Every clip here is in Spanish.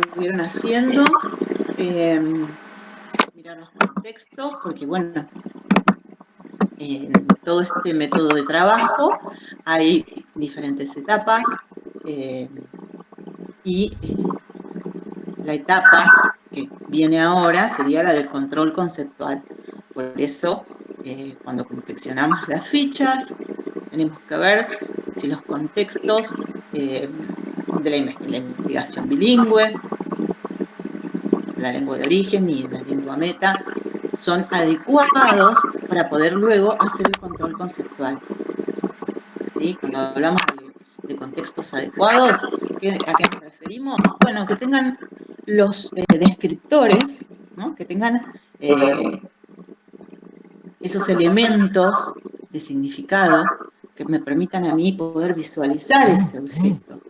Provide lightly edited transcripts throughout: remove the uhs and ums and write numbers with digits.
estuvieron haciendo, mirar los contextos, porque bueno, en todo este método de trabajo hay diferentes etapas y la etapa que viene ahora sería la del control conceptual. Por eso, cuando confeccionamos las fichas, tenemos que ver si los contextos de la investigación bilingüe, la lengua de origen y la lengua meta, son adecuados para poder luego hacer el control conceptual. ¿Sí? Cuando hablamos de contextos adecuados, ¿a qué nos referimos? Bueno, que tengan los descriptores, ¿no? Que tengan esos elementos de significado que me permitan a mí poder visualizar ese objeto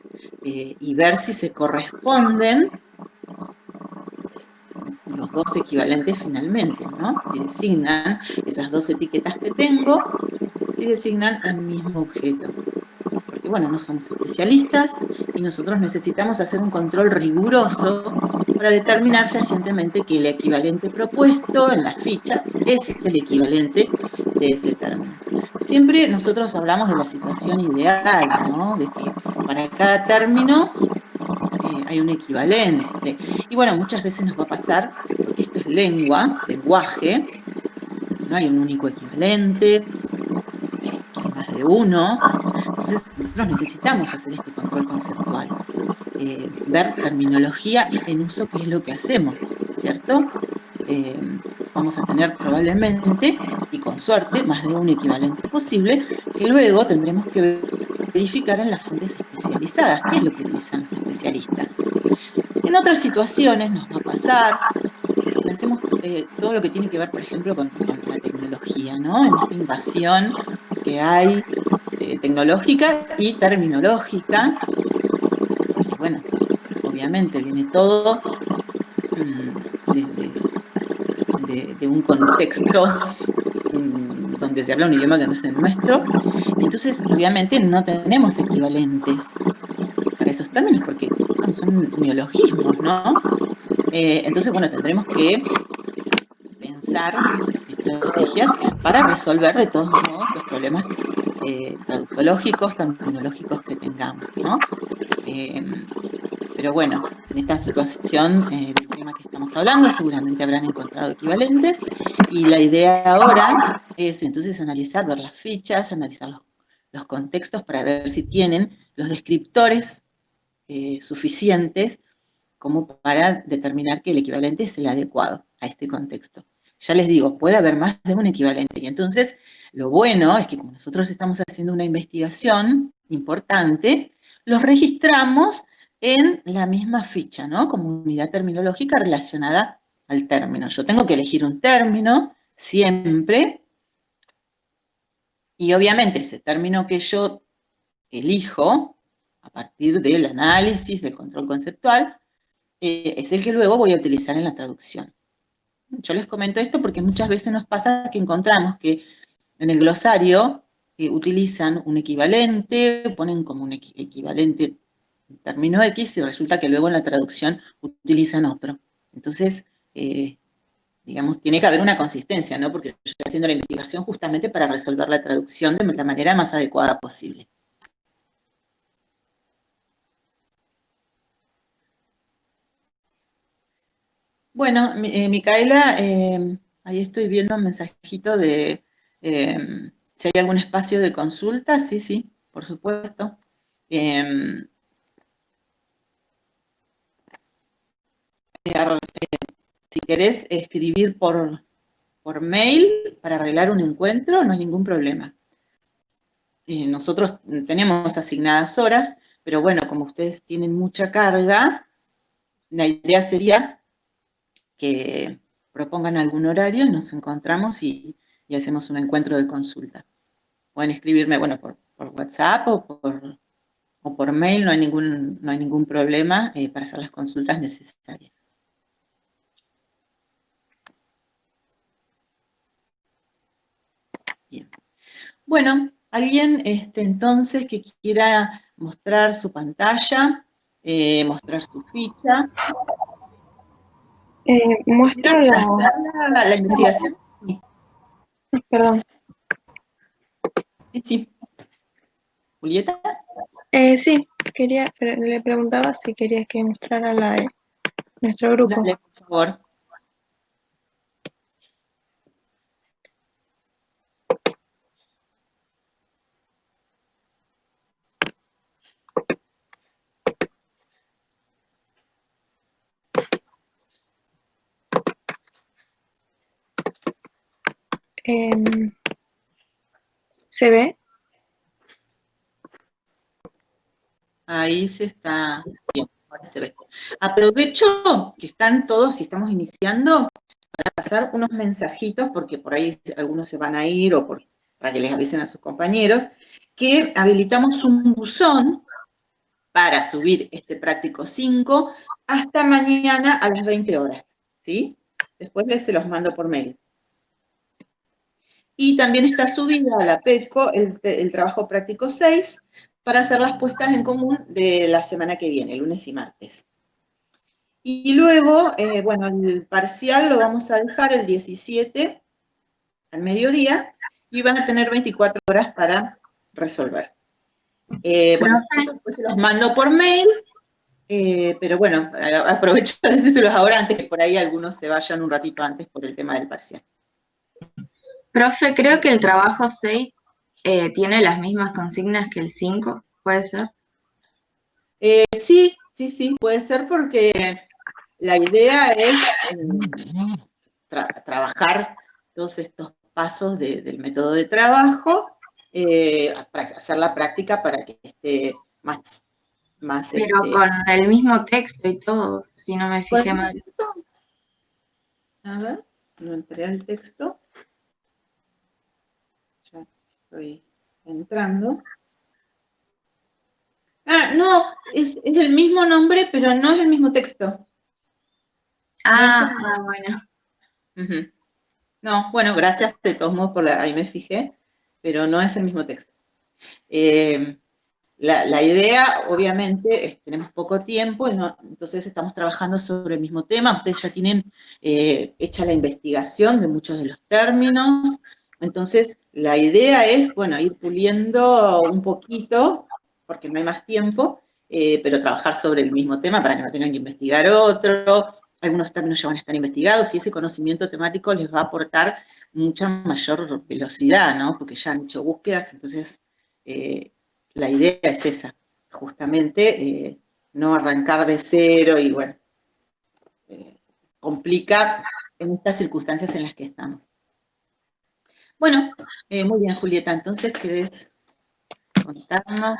y ver si se corresponden los dos equivalentes finalmente, ¿no? Si designan esas dos etiquetas que tengo, si designan el mismo objeto. Porque, bueno, no somos especialistas y nosotros necesitamos hacer un control riguroso para determinar fehacientemente que el equivalente propuesto en la ficha es el equivalente de ese término. Siempre nosotros hablamos de la situación ideal, ¿no? De que para cada término hay un equivalente. Y bueno, muchas veces nos va a pasar, porque esto es lengua, lenguaje, no hay un único equivalente, hay más de uno. Entonces, nosotros necesitamos hacer este control conceptual, ver terminología en uso, qué es lo que hacemos, ¿cierto? Vamos a tener probablemente, y con suerte, más de un equivalente posible, que luego tendremos que verificar en las fuentes especializadas, qué es lo que utilizan los especialistas. En otras situaciones nos va a pasar, pensemos todo lo que tiene que ver, por ejemplo, con la tecnología, ¿no? En esta invasión que hay tecnológica y terminológica, porque, bueno, obviamente viene todo de un contexto donde se habla un idioma que no es el nuestro, y entonces, obviamente, no tenemos equivalentes para esos términos, porque son neologismos, ¿no? Entonces, bueno, tendremos que pensar estrategias para resolver de todos modos los problemas traductológicos, terminológicos que tengamos, ¿no? Pero bueno, en esta situación del tema que estamos hablando, seguramente habrán encontrado equivalentes, y la idea ahora es entonces analizar, ver las fichas, analizar los contextos para ver si tienen los descriptores suficientes como para determinar que el equivalente es el adecuado a este contexto. Ya les digo, puede haber más de un equivalente, y entonces lo bueno es que como nosotros estamos haciendo una investigación importante, los registramos en la misma ficha, ¿no? Como unidad terminológica relacionada al término. Yo tengo que elegir un término siempre, y obviamente ese término que yo elijo, a partir del análisis, del control conceptual, es el que luego voy a utilizar en la traducción. Yo les comento esto porque muchas veces nos pasa que encontramos que en el glosario utilizan un equivalente, ponen como un equivalente término X y resulta que luego en la traducción utilizan otro. Entonces, digamos, tiene que haber una consistencia, ¿no? Porque yo estoy haciendo la investigación justamente para resolver la traducción de la manera más adecuada posible. Bueno, Micaela, ahí estoy viendo un mensajito de si hay algún espacio de consulta. Sí, sí, por supuesto. Si querés escribir por mail para arreglar un encuentro, no hay ningún problema. Nosotros tenemos asignadas horas, pero bueno, como ustedes tienen mucha carga, la idea sería que propongan algún horario y nos encontramos y hacemos un encuentro de consulta. Pueden escribirme, bueno, por WhatsApp o por mail, no hay ningún problema para hacer las consultas necesarias. Bien. Bueno, alguien entonces que quiera mostrar su pantalla. mostrar su ficha. Muestro la investigación. Perdón. Sí. ¿Julieta? Sí, le preguntaba si querías que mostrara la de nuestro grupo. Dale, por favor. ¿Se ve? Ahí se está bien, ahora se ve. Aprovecho que están todos y estamos iniciando para pasar unos mensajitos, porque por ahí algunos se van a ir o para que les avisen a sus compañeros, que habilitamos un buzón para subir este práctico 5 hasta mañana a las 20 horas, ¿sí? Después se los mando por mail. Y también está subida a la PETCO el trabajo práctico 6 para hacer las puestas en común de la semana que viene, lunes y martes. Y luego, bueno, el parcial lo vamos a dejar el 17 al mediodía y van a tener 24 horas para resolver. Bueno, después se los mando por mail, pero bueno, aprovecho de decírselos ahora antes que por ahí algunos se vayan un ratito antes por el tema del parcial. Profe, creo que el trabajo 6 tiene las mismas consignas que el 5, ¿puede ser? Sí, puede ser porque la idea es trabajar todos estos pasos del método de trabajo, hacer la práctica para que esté más Pero con el mismo texto y todo, si no me fijé mal. A ver, no entré al texto. Ya estoy entrando. Ah, no, es el mismo nombre, pero no es el mismo texto. Bueno. Uh-huh. No, bueno, gracias de todos modos ahí me fijé, pero no es el mismo texto. La idea, obviamente, tenemos poco tiempo, entonces estamos trabajando sobre el mismo tema. Ustedes ya tienen hecha la investigación de muchos de los términos. Entonces, la idea es, bueno, ir puliendo un poquito, porque no hay más tiempo, pero trabajar sobre el mismo tema para que no tengan que investigar otro. Algunos términos ya van a estar investigados y ese conocimiento temático les va a aportar mucha mayor velocidad, ¿no? Porque ya han hecho búsquedas, entonces la idea es esa, justamente no arrancar de cero y bueno, complica en estas circunstancias en las que estamos. Bueno, muy bien, Julieta, entonces, ¿querés contarnos?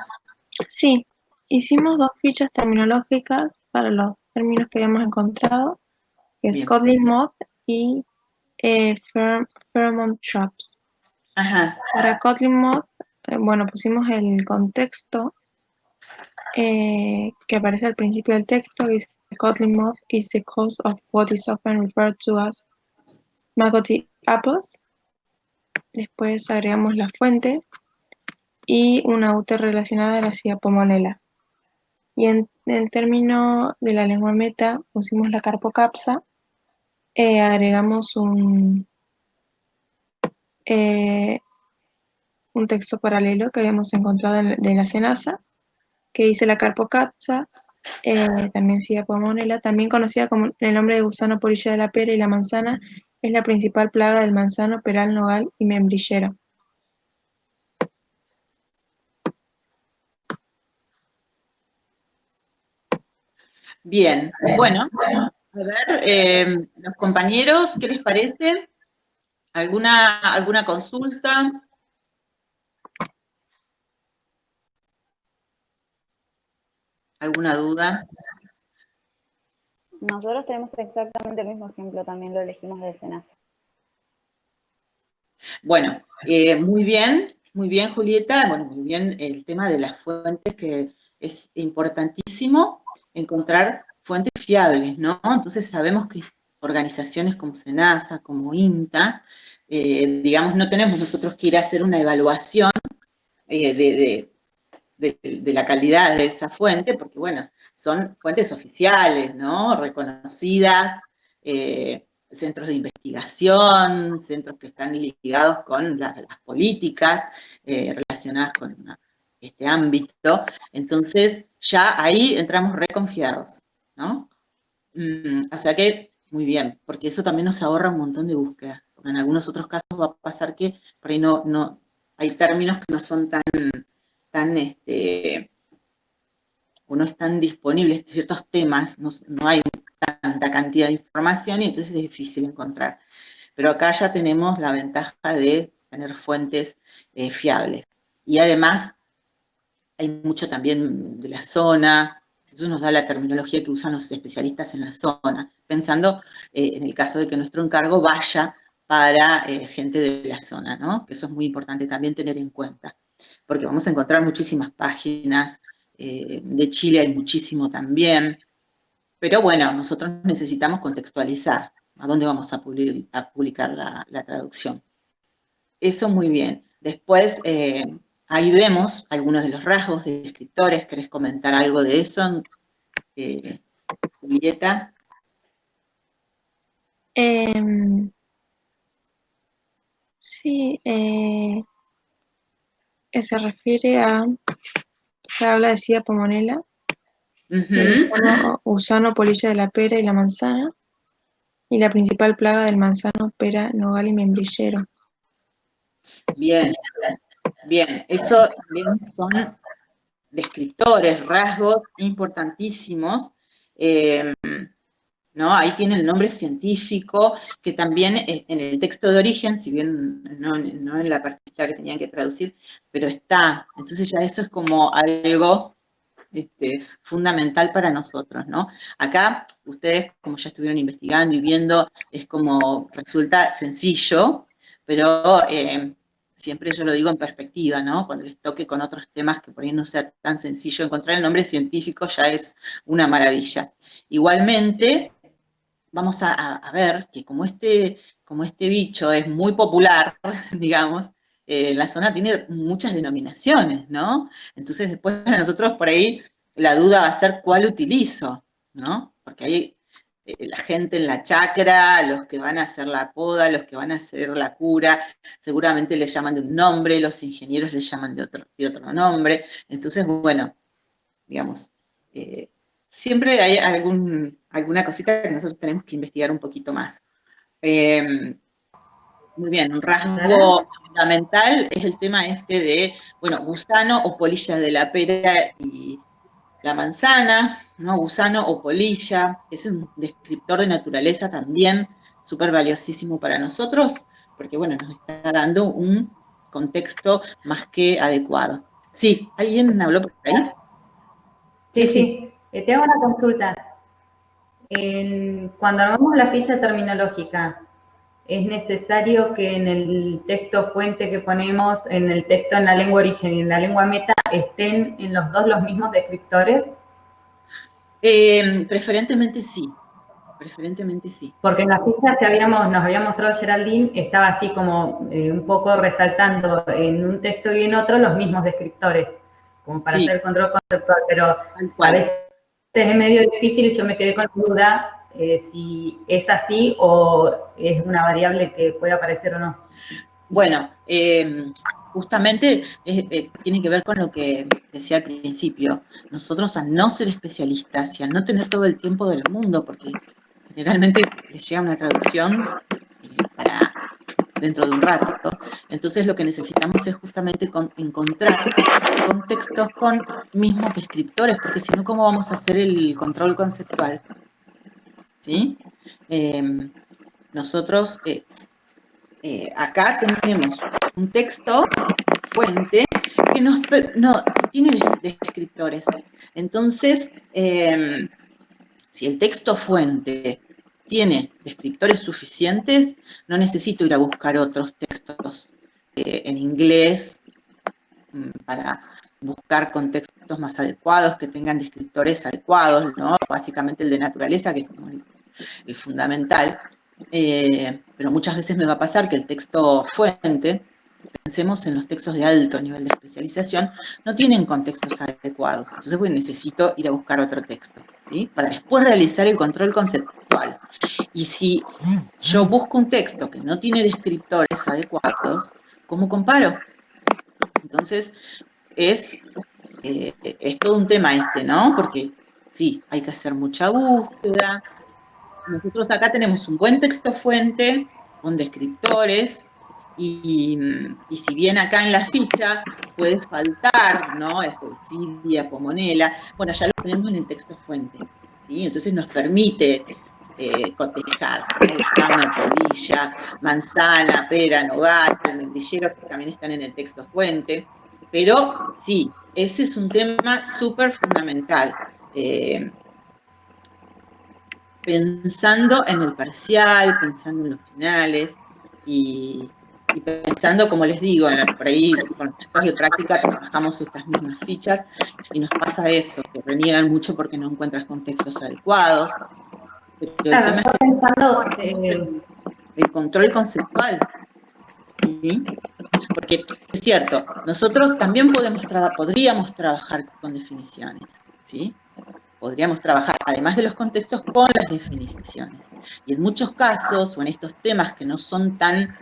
Sí, hicimos 2 fichas terminológicas para los términos que habíamos encontrado, que es Kotlin Moth y Pheromone Traps. Ajá. Para Kotlin Moth, bueno, pusimos el contexto que aparece al principio del texto, que dice Kotlin Moth is the cause of what is often referred to as maggoty apples. Después agregamos la fuente y una autor relacionada a la Cia Pomonella. Y en el término de la lengua meta pusimos la carpocapsa, agregamos un texto paralelo que habíamos encontrado de la cenaza, que dice la carpocapsa, también Cia Pomonella, también conocida como el nombre de gusano polilla de la pera y la manzana, es la principal plaga del manzano, peral, nogal y membrillero. Bien, bueno, a ver, los compañeros, ¿qué les parece? ¿Alguna consulta? ¿Alguna duda? Nosotros tenemos exactamente el mismo ejemplo, también lo elegimos de Senasa. Bueno, muy bien, Julieta. Bueno, muy bien el tema de las fuentes, que es importantísimo encontrar fuentes fiables, ¿no? Entonces sabemos que organizaciones como SENASA, como INTA, digamos, no tenemos nosotros que ir a hacer una evaluación de la calidad de esa fuente, porque bueno, son fuentes oficiales, ¿no? Reconocidas, centros de investigación, centros que están ligados con las políticas relacionadas con este ámbito. Entonces, ya ahí entramos reconfiados, ¿no? O sea que, muy bien, porque eso también nos ahorra un montón de búsquedas. En algunos otros casos va a pasar que por ahí no hay términos que no son tan o no están disponibles, ciertos temas, no hay tanta cantidad de información y entonces es difícil encontrar. Pero acá ya tenemos la ventaja de tener fuentes fiables. Y además hay mucho también de la zona, eso nos da la terminología que usan los especialistas en la zona, pensando en el caso de que nuestro encargo vaya para gente de la zona, ¿no? Que eso es muy importante también tener en cuenta, porque vamos a encontrar muchísimas páginas, de Chile hay muchísimo también, pero bueno, nosotros necesitamos contextualizar a dónde vamos a publicar la traducción. Eso muy bien. Después, ahí vemos algunos de los rasgos de escritores. ¿Querés comentar algo de eso, Julieta? Sí, se refiere a, se habla de Cida Pomonela, del gusano polilla de la pera y la manzana, y la principal plaga del manzano, pera, nogal y membrillero. Bien, bien. Eso también son descriptores, rasgos importantísimos. ¿No? Ahí tiene el nombre científico, que también en el texto de origen, si bien no en la partita que tenían que traducir, pero está. Entonces ya eso es como algo fundamental para nosotros, ¿no? Acá, ustedes, como ya estuvieron investigando y viendo, es como, resulta sencillo, pero siempre yo lo digo en perspectiva, ¿no? Cuando les toque con otros temas que por ahí no sea tan sencillo, encontrar el nombre científico ya es una maravilla. Igualmente, vamos a ver que como este bicho es muy popular, digamos, la zona tiene muchas denominaciones, ¿no? Entonces después para nosotros por ahí la duda va a ser cuál utilizo, ¿no? Porque hay la gente en la chacra, los que van a hacer la poda, los que van a hacer la cura, seguramente le llaman de un nombre, los ingenieros le llaman de otro nombre. Entonces, bueno, digamos, siempre hay alguna cosita que nosotros tenemos que investigar un poquito más. Muy bien, un rasgo fundamental es el tema de, bueno, gusano o polilla de la pera y la manzana, ¿no? Gusano o polilla, es un descriptor de naturaleza también súper valiosísimo para nosotros, porque, bueno, nos está dando un contexto más que adecuado. Sí, ¿alguien habló por ahí? Sí. Tengo una consulta. Cuando armamos la ficha terminológica, ¿es necesario que en el texto fuente que ponemos, en el texto en la lengua origen y en la lengua meta, estén en los dos los mismos descriptores? Preferentemente sí. Preferentemente sí. Porque en las fichas que nos había mostrado Geraldine, estaba así como un poco resaltando en un texto y en otro los mismos descriptores, como para hacer el control conceptual, pero a veces es medio difícil y yo me quedé con la duda si es así o es una variable que puede aparecer o no. Bueno, justamente tiene que ver con lo que decía al principio. Nosotros, al no ser especialistas y al no tener todo el tiempo del mundo, porque generalmente les llega una traducción para dentro de un rato, entonces lo que necesitamos es justamente encontrar contextos con mismos descriptores, porque si no, ¿cómo vamos a hacer el control conceptual? ¿Sí? Nosotros acá tenemos un texto fuente que tiene descriptores. Entonces, si el texto fuente tiene descriptores suficientes, no necesito ir a buscar otros textos en inglés para buscar contextos más adecuados, que tengan descriptores adecuados, ¿no? Básicamente el de naturaleza, que es como el fundamental. Pero muchas veces me va a pasar que el texto fuente pensemos en los textos de alto nivel de especialización, no tienen contextos adecuados. Entonces, pues necesito ir a buscar otro texto, ¿sí? Para después realizar el control conceptual. Y si yo busco un texto que no tiene descriptores adecuados, ¿cómo comparo? Entonces, es todo un tema ¿no? Porque sí, hay que hacer mucha búsqueda. Nosotros acá tenemos un buen texto fuente con descriptores y si bien acá en la ficha puede faltar, ¿no? Silvia, Pomonela, bueno, ya lo tenemos en el texto fuente, ¿sí? Entonces nos permite cotejar, ¿no? Gusano, polilla, manzana, pera, nogal, membrilleros que también están en el texto fuente, pero sí, ese es un tema súper fundamental. Pensando en el parcial, pensando en los finales y pensando, como les digo, por ahí con los chicos de práctica trabajamos estas mismas fichas y nos pasa eso, que reniegan mucho porque no encuentran contextos adecuados. Pero claro, el tema yo pensando, el control conceptual, ¿sí? Porque es cierto, nosotros también podríamos trabajar con definiciones, ¿sí? Podríamos trabajar, además de los contextos, con las definiciones. Y en muchos casos, o en estos temas que no son tan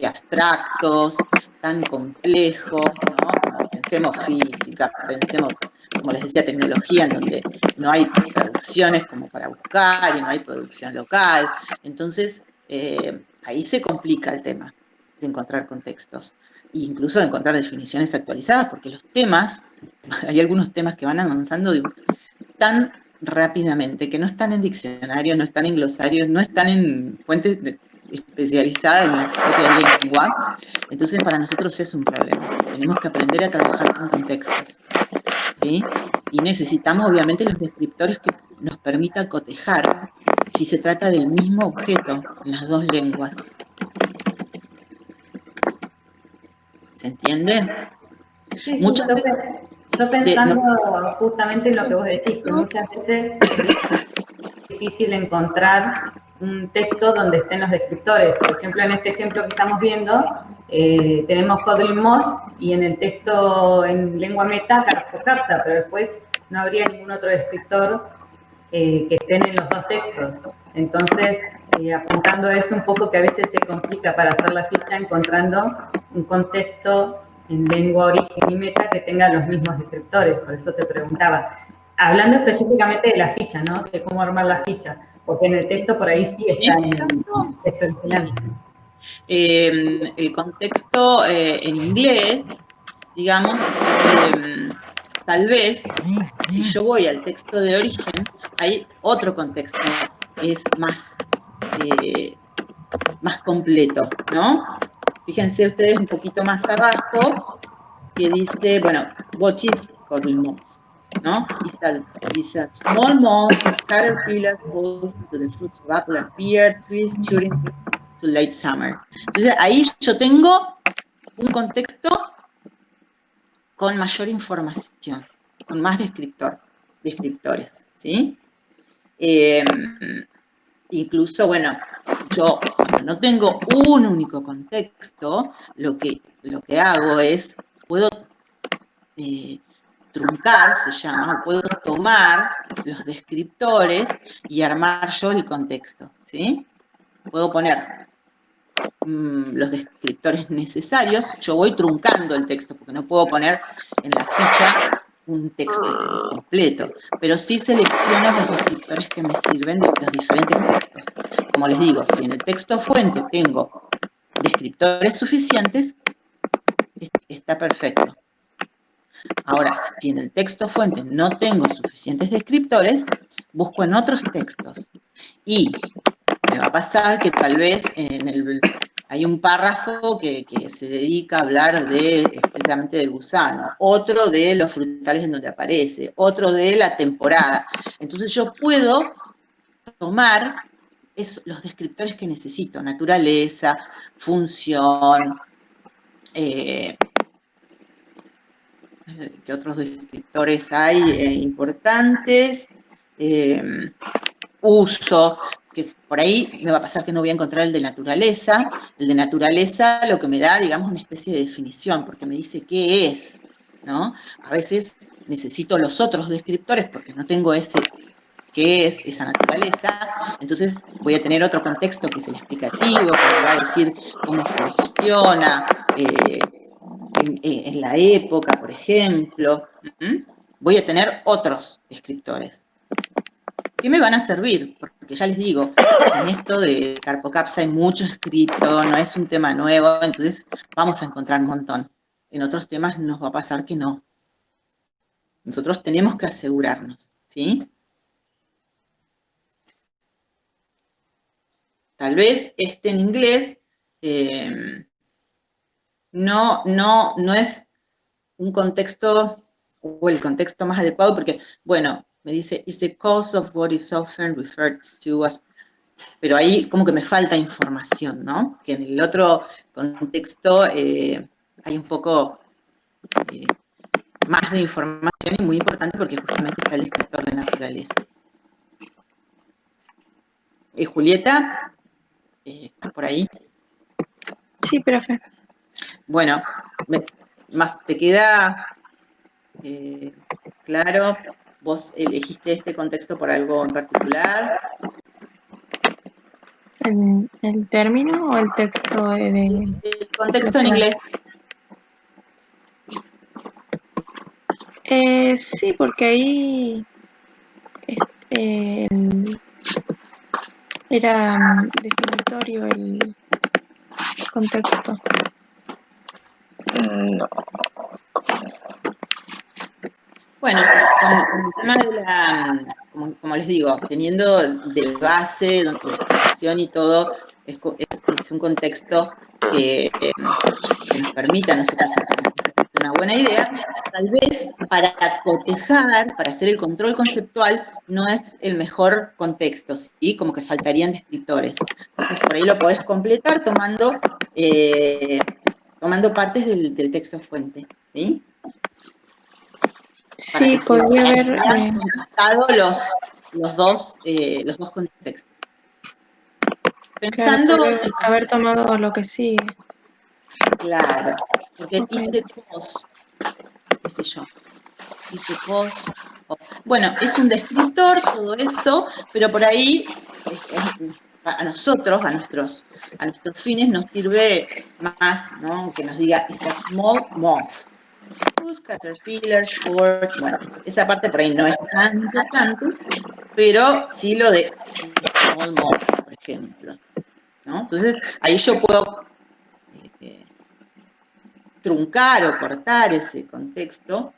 abstractos, tan complejos, ¿no? Pensemos física, pensemos, como les decía, tecnología, en donde no hay traducciones como para buscar y no hay producción local. Entonces, ahí se complica el tema de encontrar contextos. E incluso de encontrar definiciones actualizadas, porque los temas, hay algunos temas que van avanzando tan rápidamente, que no están en diccionarios, no están en glosarios, no están en fuentes especializadas en la propia lengua. Entonces, para nosotros es un problema. Tenemos que aprender a trabajar con contextos, ¿sí? Y necesitamos, obviamente, los descriptores que nos permitan cotejar si se trata del mismo objeto en las dos lenguas. ¿Se entiende? Sí, yo pensando justamente en lo que vos decís, que muchas veces es difícil encontrar un texto donde estén los descriptores. Por ejemplo, en este ejemplo que estamos viendo, tenemos Kotlin-Moz y en el texto en lengua meta, Carza, pero después no habría ningún otro descriptor que estén en los dos textos. Entonces, apuntando a eso un poco, que a veces se complica para hacer la ficha encontrando un contexto en lengua origen y meta que tenga los mismos descriptores, por eso te preguntaba. Hablando específicamente de la ficha, ¿no? De cómo armar la ficha, porque en el texto por ahí sí está en el texto original. El contexto en inglés, digamos, tal vez, si yo voy al texto de origen, hay otro contexto, es más completo, ¿no? Fíjense ustedes un poquito más abajo, que dice, bueno, what is Kotlin-Moz, ¿no? It's a small moth whose caterpillar falls into the fruits of apple and pear trees during to late summer. Entonces, ahí yo tengo un contexto con mayor información, con más descriptores, ¿sí? Incluso, bueno, yo no tengo un único contexto, lo que hago es, puedo truncar, se llama, puedo tomar los descriptores y armar yo el contexto, ¿sí? Puedo poner los descriptores necesarios, yo voy truncando el texto, porque no puedo poner en la ficha un texto completo, pero sí selecciono los descriptores que me sirven de los diferentes textos. Como les digo, si en el texto fuente tengo descriptores suficientes, está perfecto. Ahora, si en el texto fuente no tengo suficientes descriptores, busco en otros textos. Y me va a pasar que tal vez hay un párrafo que se dedica a hablar estrictamente del gusano, otro de los frutales en donde aparece, otro de la temporada. Entonces yo puedo tomar los descriptores que necesito, naturaleza, función, ¿qué otros descriptores hay importantes? Uso. que por ahí me va a pasar que no voy a encontrar el de naturaleza. El de naturaleza lo que me da, digamos, una especie de definición, porque me dice qué es, ¿no? A veces necesito los otros descriptores porque no tengo ese qué es esa naturaleza, entonces voy a tener otro contexto que es el explicativo, que me va a decir cómo funciona en la época, por ejemplo. Voy a tener otros descriptores. ¿Qué me van a servir? Porque ya les digo, en esto de Carpocapsa hay mucho escrito, no es un tema nuevo, entonces vamos a encontrar un montón. En otros temas nos va a pasar que no. Nosotros tenemos que asegurarnos, ¿sí? Tal vez en inglés no es un contexto o el contexto más adecuado porque, bueno, me dice, is the cause of what is often referred to as, pero ahí como que me falta información, ¿no? Que en el otro contexto hay un poco más de información y muy importante porque justamente está el descriptor de naturaleza. Julieta, ¿estás por ahí? Sí, profe. Bueno, más te queda claro, vos elegiste este contexto por algo en particular. ¿El término o el texto de El contexto en inglés. Sí, porque ahí era definitorio el contexto. No. Bueno, con el tema de la, como les digo, teniendo de base, de explicación y todo, es un contexto que nos permite a nosotros una buena idea. Tal vez para cotejar, para hacer el control conceptual, no es el mejor contexto, ¿sí? Como que faltarían descriptores. Entonces, por ahí lo podés completar tomando partes del texto fuente, ¿sí? Sí, podría haber contrastado los dos contextos. Pensando, claro, haber tomado lo que sigue. claro, porque Okay. is the cause, qué sé yo, is the cause. Bueno, es un descriptor todo eso, pero por ahí a nosotros, a nuestros fines, nos sirve más, ¿no? Que nos diga is a small moth. Caterpillar, sport, bueno, esa parte por ahí no es tan importante, pero sí lo de small moth, por ejemplo, ¿no? Entonces, ahí yo puedo truncar o cortar ese contexto,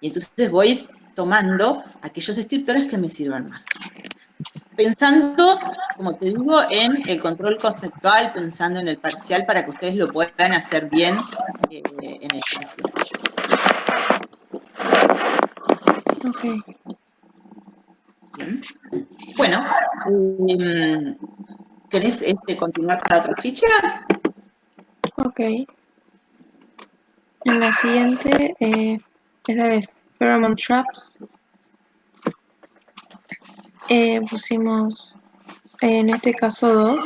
y entonces voy tomando aquellos descriptores que me sirvan más. Pensando, como te digo, en el control conceptual, pensando en el parcial para que ustedes lo puedan hacer bien en el parcial. Ok. Bien. Bueno, ¿querés continuar con la otra ficha? Ok. En la siguiente es la de Pheromone Traps. Pusimos en este caso 2.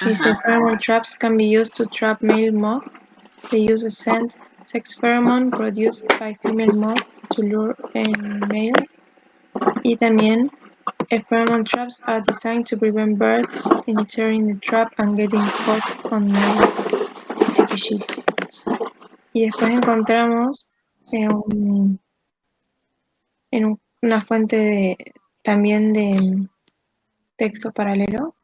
Dice Pheromone traps can be used to trap male moth. They use a scent sex pheromone produced by female moths to lure males. Y también pheromone traps are designed to prevent birds entering the trap and getting caught on the sticky sheet. Y después encontramos una fuente también de texto paralelo.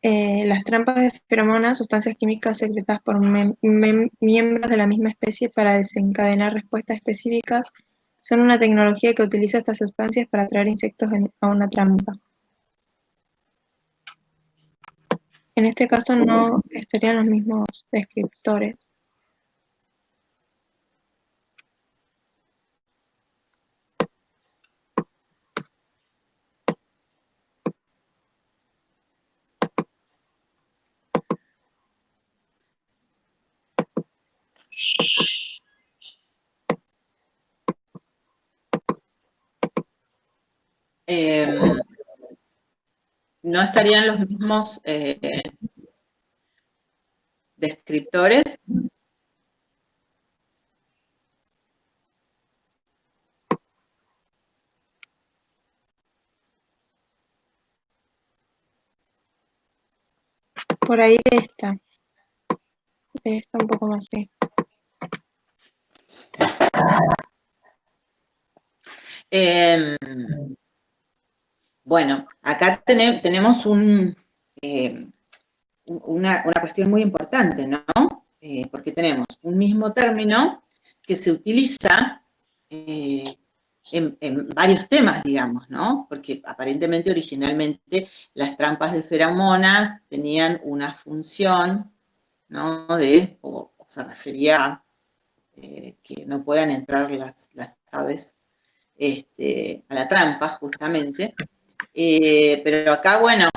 Las trampas de feromonas, sustancias químicas secretadas por miembros de la misma especie para desencadenar respuestas específicas, son una tecnología que utiliza estas sustancias para atraer insectos a una trampa. En este caso no estarían los mismos descriptores. no estarían los mismos descriptores. Por ahí de esta un poco más, sí. Bueno, acá tenemos una cuestión muy importante, ¿no? Porque tenemos un mismo término que se utiliza en varios temas, digamos, ¿no? Porque aparentemente originalmente las trampas de feromonas tenían una función, ¿no? O se refería a que no puedan entrar las aves a la trampa, justamente. Pero acá, bueno,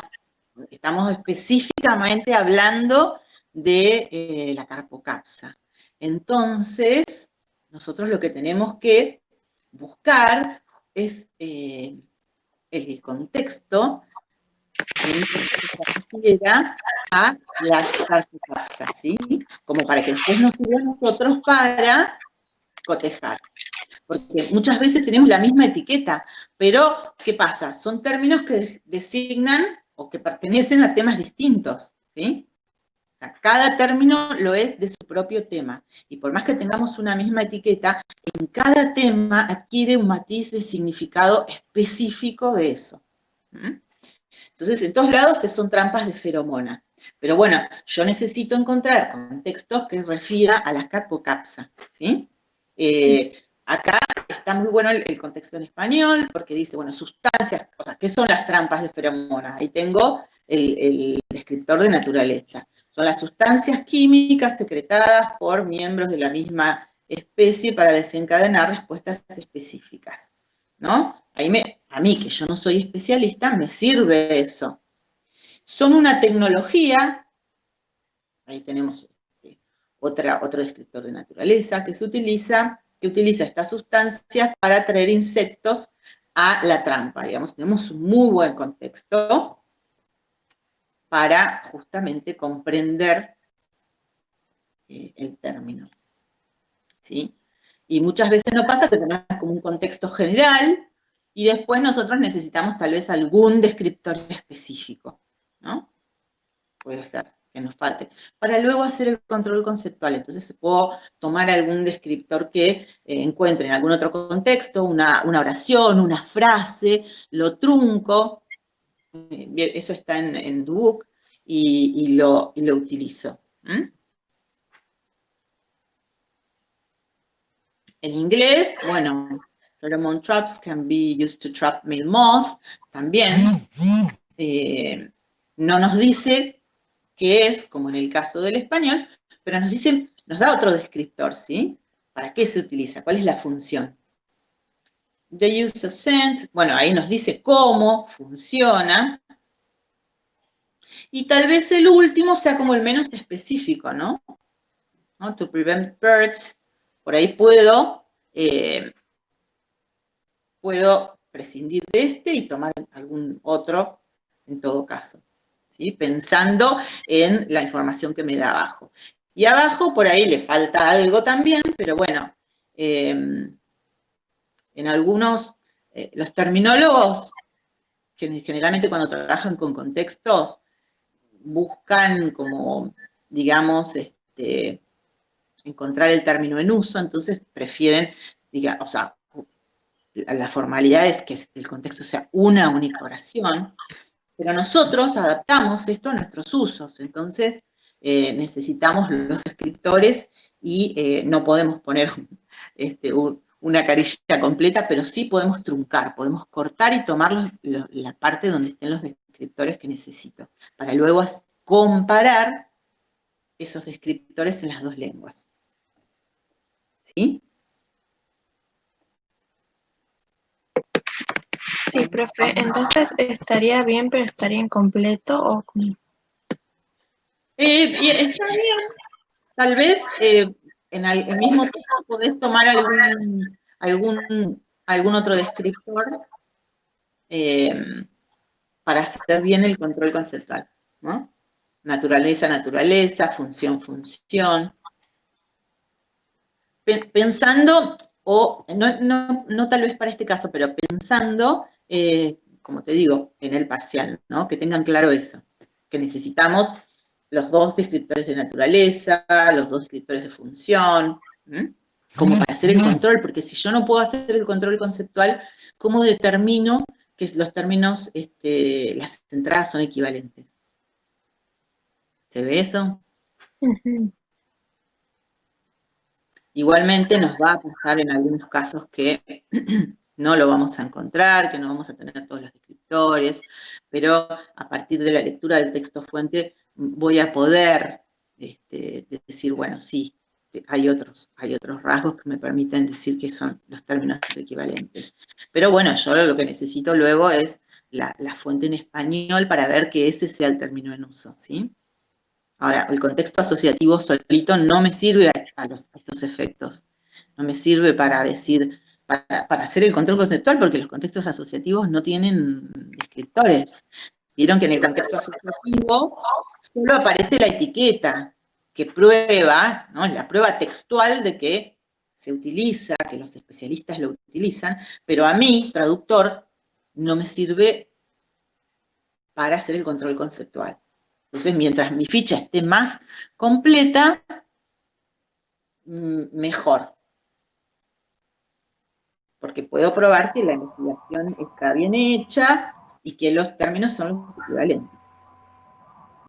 estamos específicamente hablando de la carpocapsa. Entonces, nosotros lo que tenemos que buscar es el contexto que se refiera a la carpocapsa, ¿sí? Como para que después nos sirva a nosotros para cotejar. Porque muchas veces tenemos la misma etiqueta, pero ¿qué pasa? Son términos que designan o que pertenecen a temas distintos, ¿sí? O sea, cada término lo es de su propio tema. Y por más que tengamos una misma etiqueta, en cada tema adquiere un matiz de significado específico de eso. Entonces, en todos lados son trampas de feromona. Pero bueno, yo necesito encontrar contextos que refieran a la carpocapsa, ¿sí? Acá está muy bueno el contexto en español, porque dice, bueno, sustancias, o sea, ¿qué son las trampas de feromonas? Ahí tengo el descriptor de naturaleza. Son las sustancias químicas secretadas por miembros de la misma especie para desencadenar respuestas específicas, ¿no? A mí, que yo no soy especialista, me sirve eso. Son una tecnología, ahí tenemos otro descriptor de naturaleza, que utiliza estas sustancias para atraer insectos a la trampa. Digamos, tenemos un muy buen contexto para justamente comprender el término, ¿sí? Y muchas veces nos pasa que tenemos como un contexto general y después nosotros necesitamos tal vez algún descriptor específico, ¿no? Puede ser que nos falte, para luego hacer el control conceptual. Entonces puedo tomar algún descriptor que encuentre en algún otro contexto, una oración, una frase, lo trunco, eso está en Dubuque, y lo utilizo. En inglés, bueno, pheromone traps can be used to trap male moths, también. No nos dice qué es, como en el caso del español, pero nos da otro descriptor, ¿sí? ¿Para qué se utiliza? ¿Cuál es la función? The use of scent, bueno, ahí nos dice cómo funciona. Y tal vez el último sea como el menos específico, ¿no? To prevent birds, por ahí puedo prescindir de este y tomar algún otro en todo caso, ¿sí? Pensando en la información que me da abajo. Y abajo por ahí le falta algo también, pero bueno, en algunos, los terminólogos, generalmente cuando trabajan con contextos, buscan como, digamos, encontrar el término en uso, entonces prefieren, o sea, la formalidad es que el contexto sea una única oración, pero nosotros adaptamos esto a nuestros usos, entonces necesitamos los descriptores y no podemos poner una carilla completa, pero sí podemos truncar, podemos cortar y tomar la parte donde estén los descriptores que necesito, para luego comparar esos descriptores en las dos lenguas. ¿Sí? Sí, profe, entonces estaría bien, pero estaría incompleto o cómo. Está bien. Tal vez en el mismo tiempo podés tomar algún otro descriptor para hacer bien el control conceptual, ¿no? Naturaleza, naturaleza, función, función. Pensando, o no tal vez para este caso, pero pensando, como te digo, en el parcial, ¿no? Que tengan claro eso, que necesitamos los dos descriptores de naturaleza, los dos descriptores de función, como para hacer el control, porque si yo no puedo hacer el control conceptual, ¿cómo determino que los términos, las entradas son equivalentes? ¿Se ve eso? Ujú. Igualmente nos va a pasar en algunos casos que no lo vamos a encontrar, que no vamos a tener todos los descriptores, pero a partir de la lectura del texto fuente voy a poder decir, bueno, sí, hay otros rasgos que me permiten decir que son los términos equivalentes. Pero bueno, yo lo que necesito luego es la fuente en español para ver que ese sea el término en uso, ¿sí? Ahora, el contexto asociativo solito no me sirve a estos efectos. No me sirve para decir, para hacer el control conceptual, porque los contextos asociativos no tienen descriptores. Vieron que en el contexto asociativo solo aparece la etiqueta que prueba, ¿no? La prueba textual de que se utiliza, que los especialistas lo utilizan, pero a mí, traductor, no me sirve para hacer el control conceptual. Entonces, mientras mi ficha esté más completa, mejor. Porque puedo probar que la investigación está bien hecha y que los términos son los equivalentes.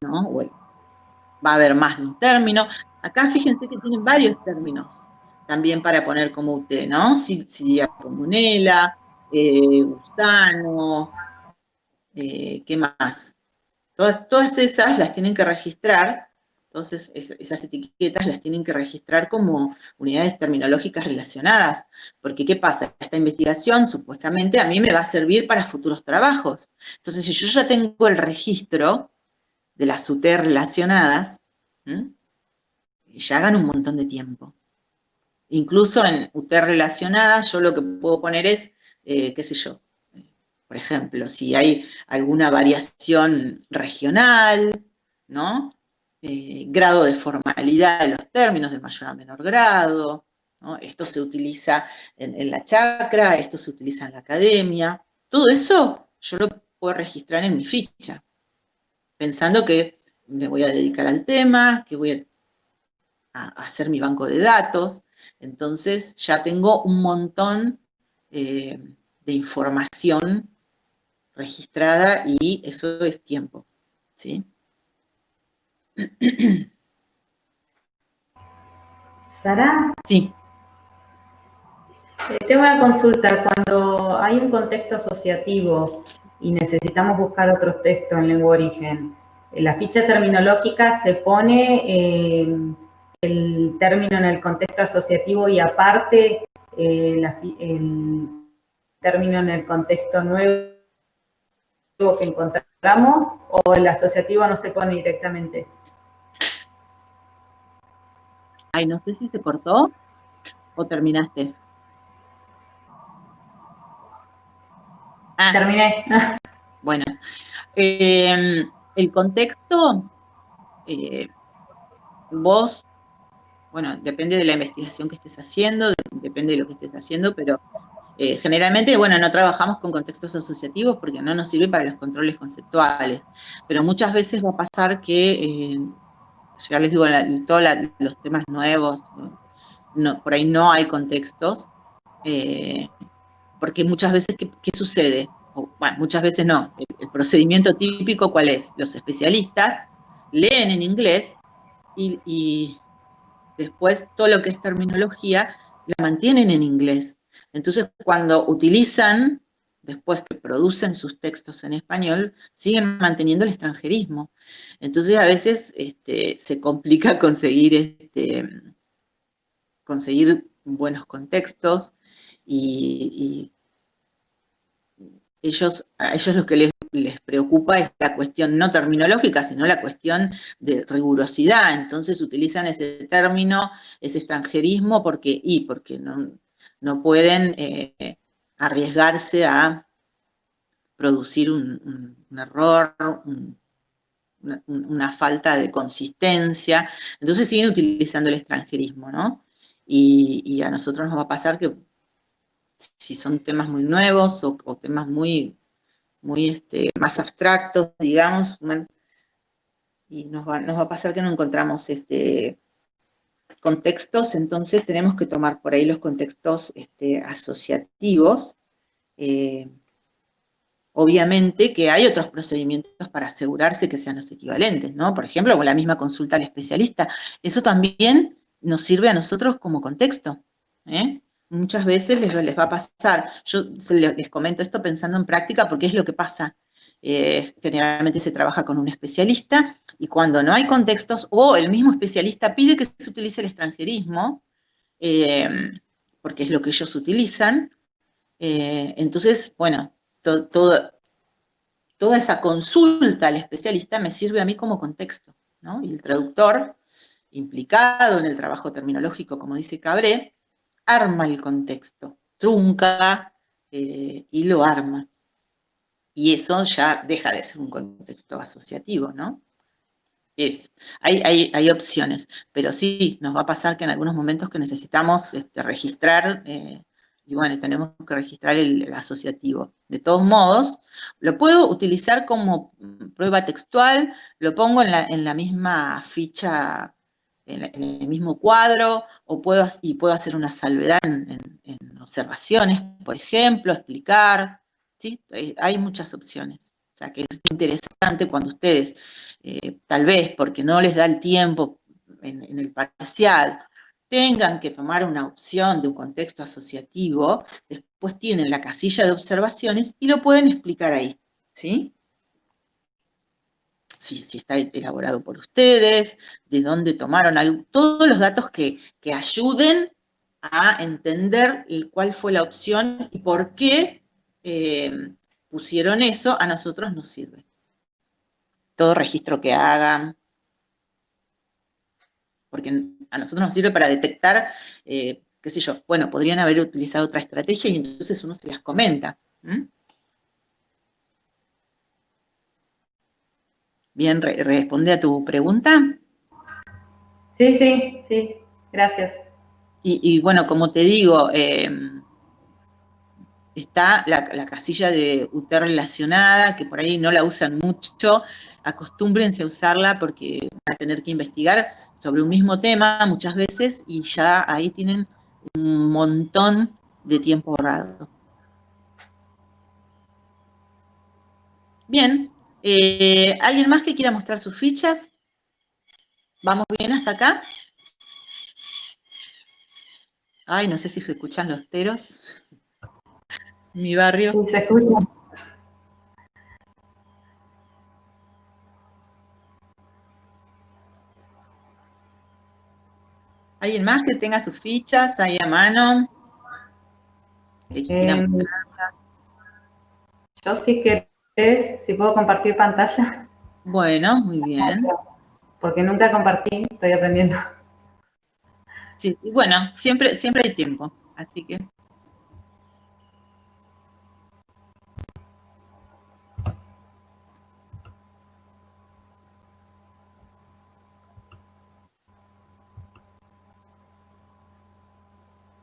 ¿No? Bueno, va a haber más de un término. Acá fíjense que tienen varios términos también para poner como UT, ¿no? Sidia comunela, gusano, ¿qué más? Todas esas las tienen que registrar, entonces esas etiquetas las tienen que registrar como unidades terminológicas relacionadas, porque ¿qué pasa? Esta investigación supuestamente a mí me va a servir para futuros trabajos. Entonces, si yo ya tengo el registro de las UT relacionadas, ya gano un montón de tiempo. Incluso en UT relacionadas, yo lo que puedo poner es, qué sé yo, por ejemplo, si hay alguna variación regional, ¿no? Grado de formalidad de los términos de mayor a menor grado, ¿no? Esto se utiliza en la chacra, esto se utiliza en la academia. Todo eso yo lo puedo registrar en mi ficha, pensando que me voy a dedicar al tema, que voy a hacer mi banco de datos. Entonces ya tengo un montón de información registrada y eso es tiempo, ¿sí? Sara, Sí. tengo una consulta. Cuando hay un contexto asociativo y necesitamos buscar otros textos en lengua origen, ¿en la ficha terminológica se pone el término en el contexto asociativo y aparte el término en el contexto nuevo que encontramos, o el asociativo no se pone directamente? Ay, no sé si se cortó o terminaste. Terminé. Bueno, el contexto, vos, bueno, depende de la investigación que estés haciendo, depende de lo que estés haciendo, pero generalmente, bueno, no trabajamos con contextos asociativos porque no nos sirve para los controles conceptuales, pero muchas veces va a pasar que, ya les digo, todos los temas nuevos, por ahí no hay contextos, porque muchas veces, ¿qué sucede? Bueno, muchas veces no. El procedimiento típico, ¿cuál es? Los especialistas leen en inglés y después todo lo que es terminología la mantienen en inglés. Entonces, cuando utilizan, después que producen sus textos en español, siguen manteniendo el extranjerismo. Entonces, a veces se complica conseguir buenos contextos y a ellos lo que les preocupa es la cuestión no terminológica, sino la cuestión de rigurosidad. Entonces utilizan ese término, ese extranjerismo, porque no pueden arriesgarse a producir un error, una falta de consistencia. Entonces siguen utilizando el extranjerismo, ¿no? Y a nosotros nos va a pasar que si son temas muy nuevos o temas muy más abstractos, digamos, y nos va a pasar que no encontramos contextos, entonces tenemos que tomar por ahí los contextos asociativos. Obviamente que hay otros procedimientos para asegurarse que sean los equivalentes, ¿no? Por ejemplo, con la misma consulta al especialista. Eso también nos sirve a nosotros como contexto, ¿eh? Muchas veces les va a pasar. Yo les comento esto pensando en práctica porque es lo que pasa. Generalmente se trabaja con un especialista y cuando no hay contextos o el mismo especialista pide que se utilice el extranjerismo, porque es lo que ellos utilizan, entonces, bueno, toda esa consulta al especialista me sirve a mí como contexto, ¿no? Y el traductor, implicado en el trabajo terminológico, como dice Cabré, arma el contexto, trunca y lo arma. Y eso ya deja de ser un contexto asociativo, ¿no? Hay opciones, pero sí, nos va a pasar que en algunos momentos que necesitamos registrar, y bueno, tenemos que registrar el asociativo. De todos modos, lo puedo utilizar como prueba textual, lo pongo en la misma ficha, en el mismo cuadro, puedo hacer una salvedad en observaciones, por ejemplo, explicar, ¿sí? Hay muchas opciones. O sea, que es interesante cuando ustedes, tal vez porque no les da el tiempo en el parcial, tengan que tomar una opción de un contexto asociativo, después tienen la casilla de observaciones y lo pueden explicar ahí, ¿sí? Si está elaborado por ustedes, de dónde tomaron algo, todos los datos que ayuden a entender cuál fue la opción y por qué pusieron eso, a nosotros nos sirve. Todo registro que hagan, porque a nosotros nos sirve para detectar, qué sé yo, bueno, podrían haber utilizado otra estrategia y entonces uno se las comenta. Bien, ¿responde a tu pregunta? Sí, gracias. Y bueno, como te digo, está la casilla de UT relacionada, que por ahí no la usan mucho, acostúmbrense a usarla porque van a tener que investigar sobre un mismo tema muchas veces y ya ahí tienen un montón de tiempo ahorrado. Bien, ¿alguien más que quiera mostrar sus fichas? ¿Vamos bien hasta acá? Ay, no sé si se escuchan los teros. Mi barrio. Sí, se escucha. ¿Alguien más que tenga sus fichas ahí a mano? Que quiera mostrar. Yo si querés, si puedo compartir pantalla. Bueno, muy bien. Porque nunca compartí, estoy aprendiendo. Sí, y bueno, siempre hay tiempo, así que.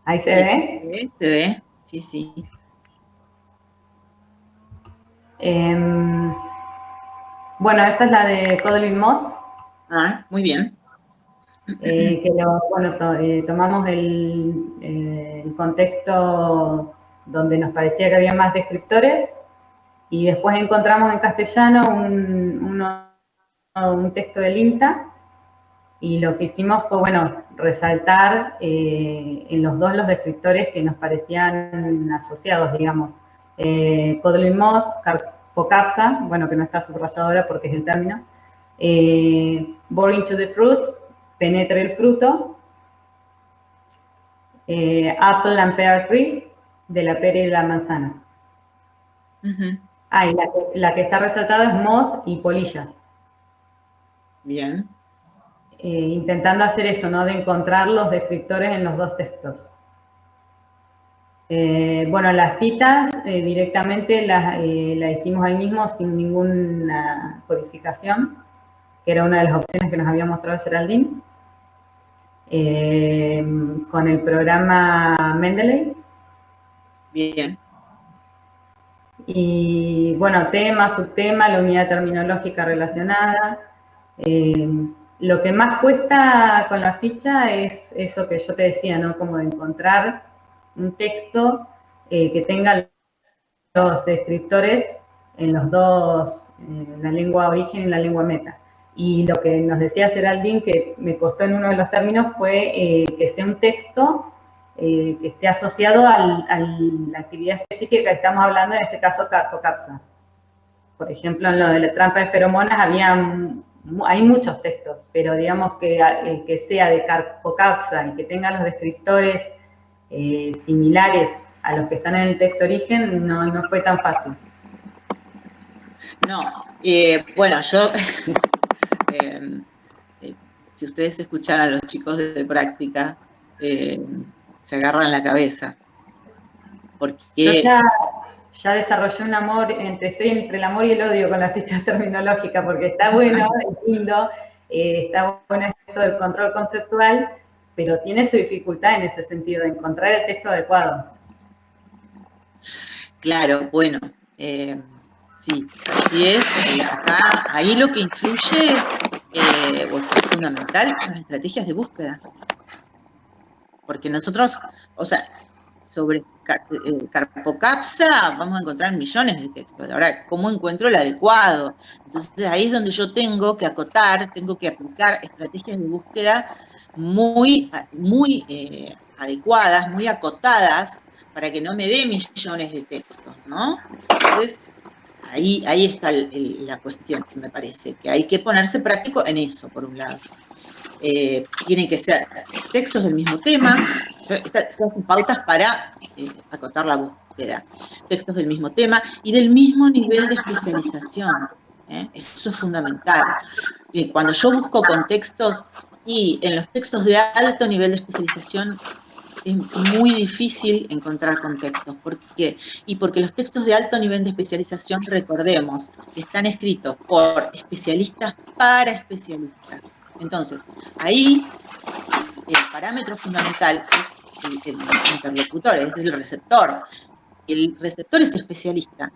Ahí se ve. Se ve, sí, sí. Bueno, esa es la de Kotlin Moss. Ah, muy bien. Que tomamos el contexto donde nos parecía que había más descriptores y después encontramos en castellano un texto del INTA y lo que hicimos fue, bueno, resaltar en los dos los descriptores que nos parecían asociados, digamos. Kotlin Moss, Carpocapsa, bueno, que no está subrayado ahora porque es el término. Bore into the fruits, penetre el fruto. Apple and pear trees, de la pera y la manzana. Y la que está resaltada es moth y polilla. Bien. Intentando hacer eso, ¿no? De encontrar los descriptores en los dos textos. Bueno, las citas directamente la hicimos ahí mismo sin ninguna codificación, que era una de las opciones que nos había mostrado Geraldine, con el programa Mendeley. Bien. Y bueno, tema, subtema, la unidad terminológica relacionada. Lo que más cuesta con la ficha es eso que yo te decía, ¿no? Como de encontrar un texto que tenga los descriptores en los dos, en la lengua origen y en la lengua meta. Y lo que nos decía Geraldine, que me costó en uno de los términos, fue que sea un texto que esté asociado a la actividad específica que estamos hablando, en este caso carpocapsa. Por ejemplo, en lo de la trampa de feromonas hay muchos textos, pero digamos que sea de carpocapsa y que tenga los descriptores similares a los que están en el texto origen, no fue tan fácil. No, bueno, yo, si ustedes escuchan a los chicos de práctica, se agarran la cabeza. Porque yo ya desarrollé un amor, estoy entre el amor y el odio con la ficha terminológica, porque está bueno, es lindo, está bueno esto del control conceptual, pero tiene su dificultad en ese sentido, de encontrar el texto adecuado. Claro, bueno, sí, así es. Acá, ahí lo que influye, o que es fundamental, son las estrategias de búsqueda. Porque nosotros, o sea, sobre carpocapsa vamos a encontrar millones de textos. Ahora, ¿cómo encuentro el adecuado? Entonces, ahí es donde yo tengo que acotar, tengo que aplicar estrategias de búsqueda muy adecuadas, muy acotadas, para que no me dé millones de textos, ¿no? Entonces, ahí está la cuestión, me parece, que hay que ponerse práctico en eso, por un lado. Tienen que ser textos del mismo tema, estas son pautas para acotar la búsqueda, textos del mismo tema y del mismo nivel de especialización. Eso es fundamental. Cuando yo busco contextos, y en los textos de alto nivel de especialización es muy difícil encontrar contextos. ¿Por qué? Y porque los textos de alto nivel de especialización, recordemos, que están escritos por especialistas para especialistas. Entonces, ahí el parámetro fundamental es el interlocutor, es el receptor. Si el receptor es especialista,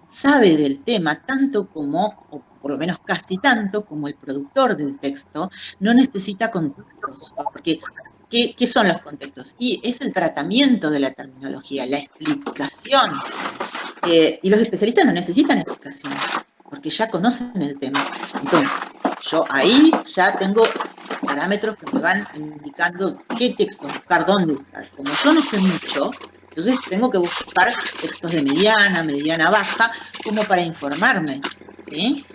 sabe del tema tanto como, o por lo menos casi tanto, como el productor del texto, no necesita contextos. Porque, ¿qué son los contextos? Y es el tratamiento de la terminología, la explicación. Y los especialistas no necesitan explicación, porque ya conocen el tema. Entonces, yo ahí ya tengo parámetros que me van indicando qué texto buscar, dónde buscar. Como yo no sé mucho, entonces tengo que buscar textos de mediana, baja, como para informarme, ¿sí?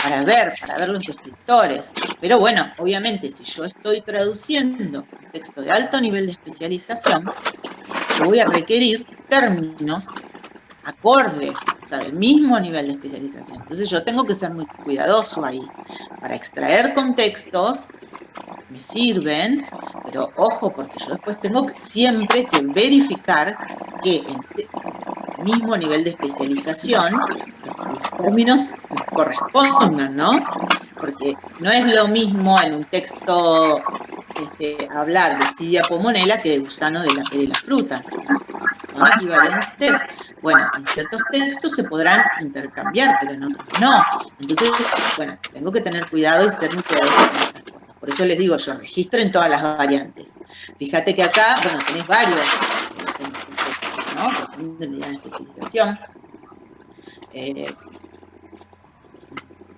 Para ver los descriptores. Pero bueno, obviamente, si yo estoy traduciendo un texto de alto nivel de especialización, yo voy a requerir términos acordes, o sea, del mismo nivel de especialización. Entonces yo tengo que ser muy cuidadoso ahí. Para extraer contextos, me sirven, pero ojo, porque yo después tengo siempre que verificar que en el mismo nivel de especialización los términos correspondan, ¿no? Porque no es lo mismo en un texto hablar de Cidia pomonela que de gusano de la fruta. Son equivalentes. Bueno, en ciertos textos se podrán intercambiar, pero en otros no. Entonces, bueno, tengo que tener cuidado y ser muy cuidadoso con esas cosas. Por eso les digo, yo registren todas las variantes. Fíjate que acá, bueno, tenés varios, ¿no? Que son de mediana especialización.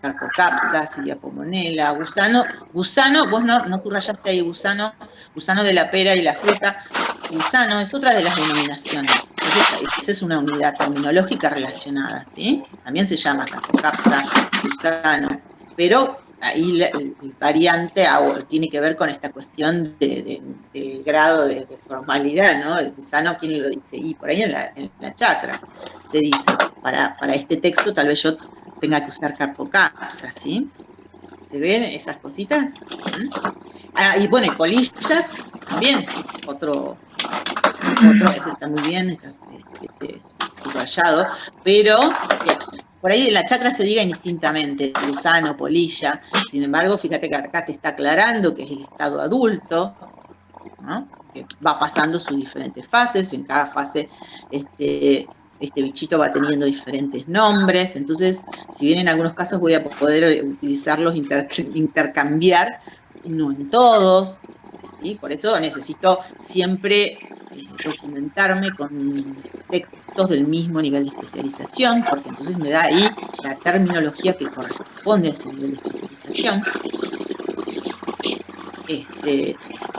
Carpocapsa, Cidia pomonela, gusano, vos no subrayaste ahí gusano de la pera y la fruta. Gusano es otra de las denominaciones. Esa es una unidad terminológica relacionada, ¿sí? También se llama carpocapsa, gusano, pero ahí el variante tiene que ver con esta cuestión del grado de formalidad, ¿no? El gusano, ¿quién lo dice? Y por ahí en la chacra se dice, para este texto tal vez yo tenga que usar carpocapsa, ¿sí? ¿Se ven esas cositas? Y bueno, colillas también, otro otro, ese está muy bien, está subrayado, pero por ahí en la chacra se diga indistintamente, gusano, polilla, sin embargo, fíjate que acá te está aclarando que es el estado adulto, ¿no? Que va pasando sus diferentes fases, en cada fase este bichito va teniendo diferentes nombres, entonces, si bien en algunos casos voy a poder utilizarlos, intercambiar, no en todos, ¿sí? Por eso necesito siempre documentarme con textos del mismo nivel de especialización, porque entonces me da ahí la terminología que corresponde a ese nivel de especialización.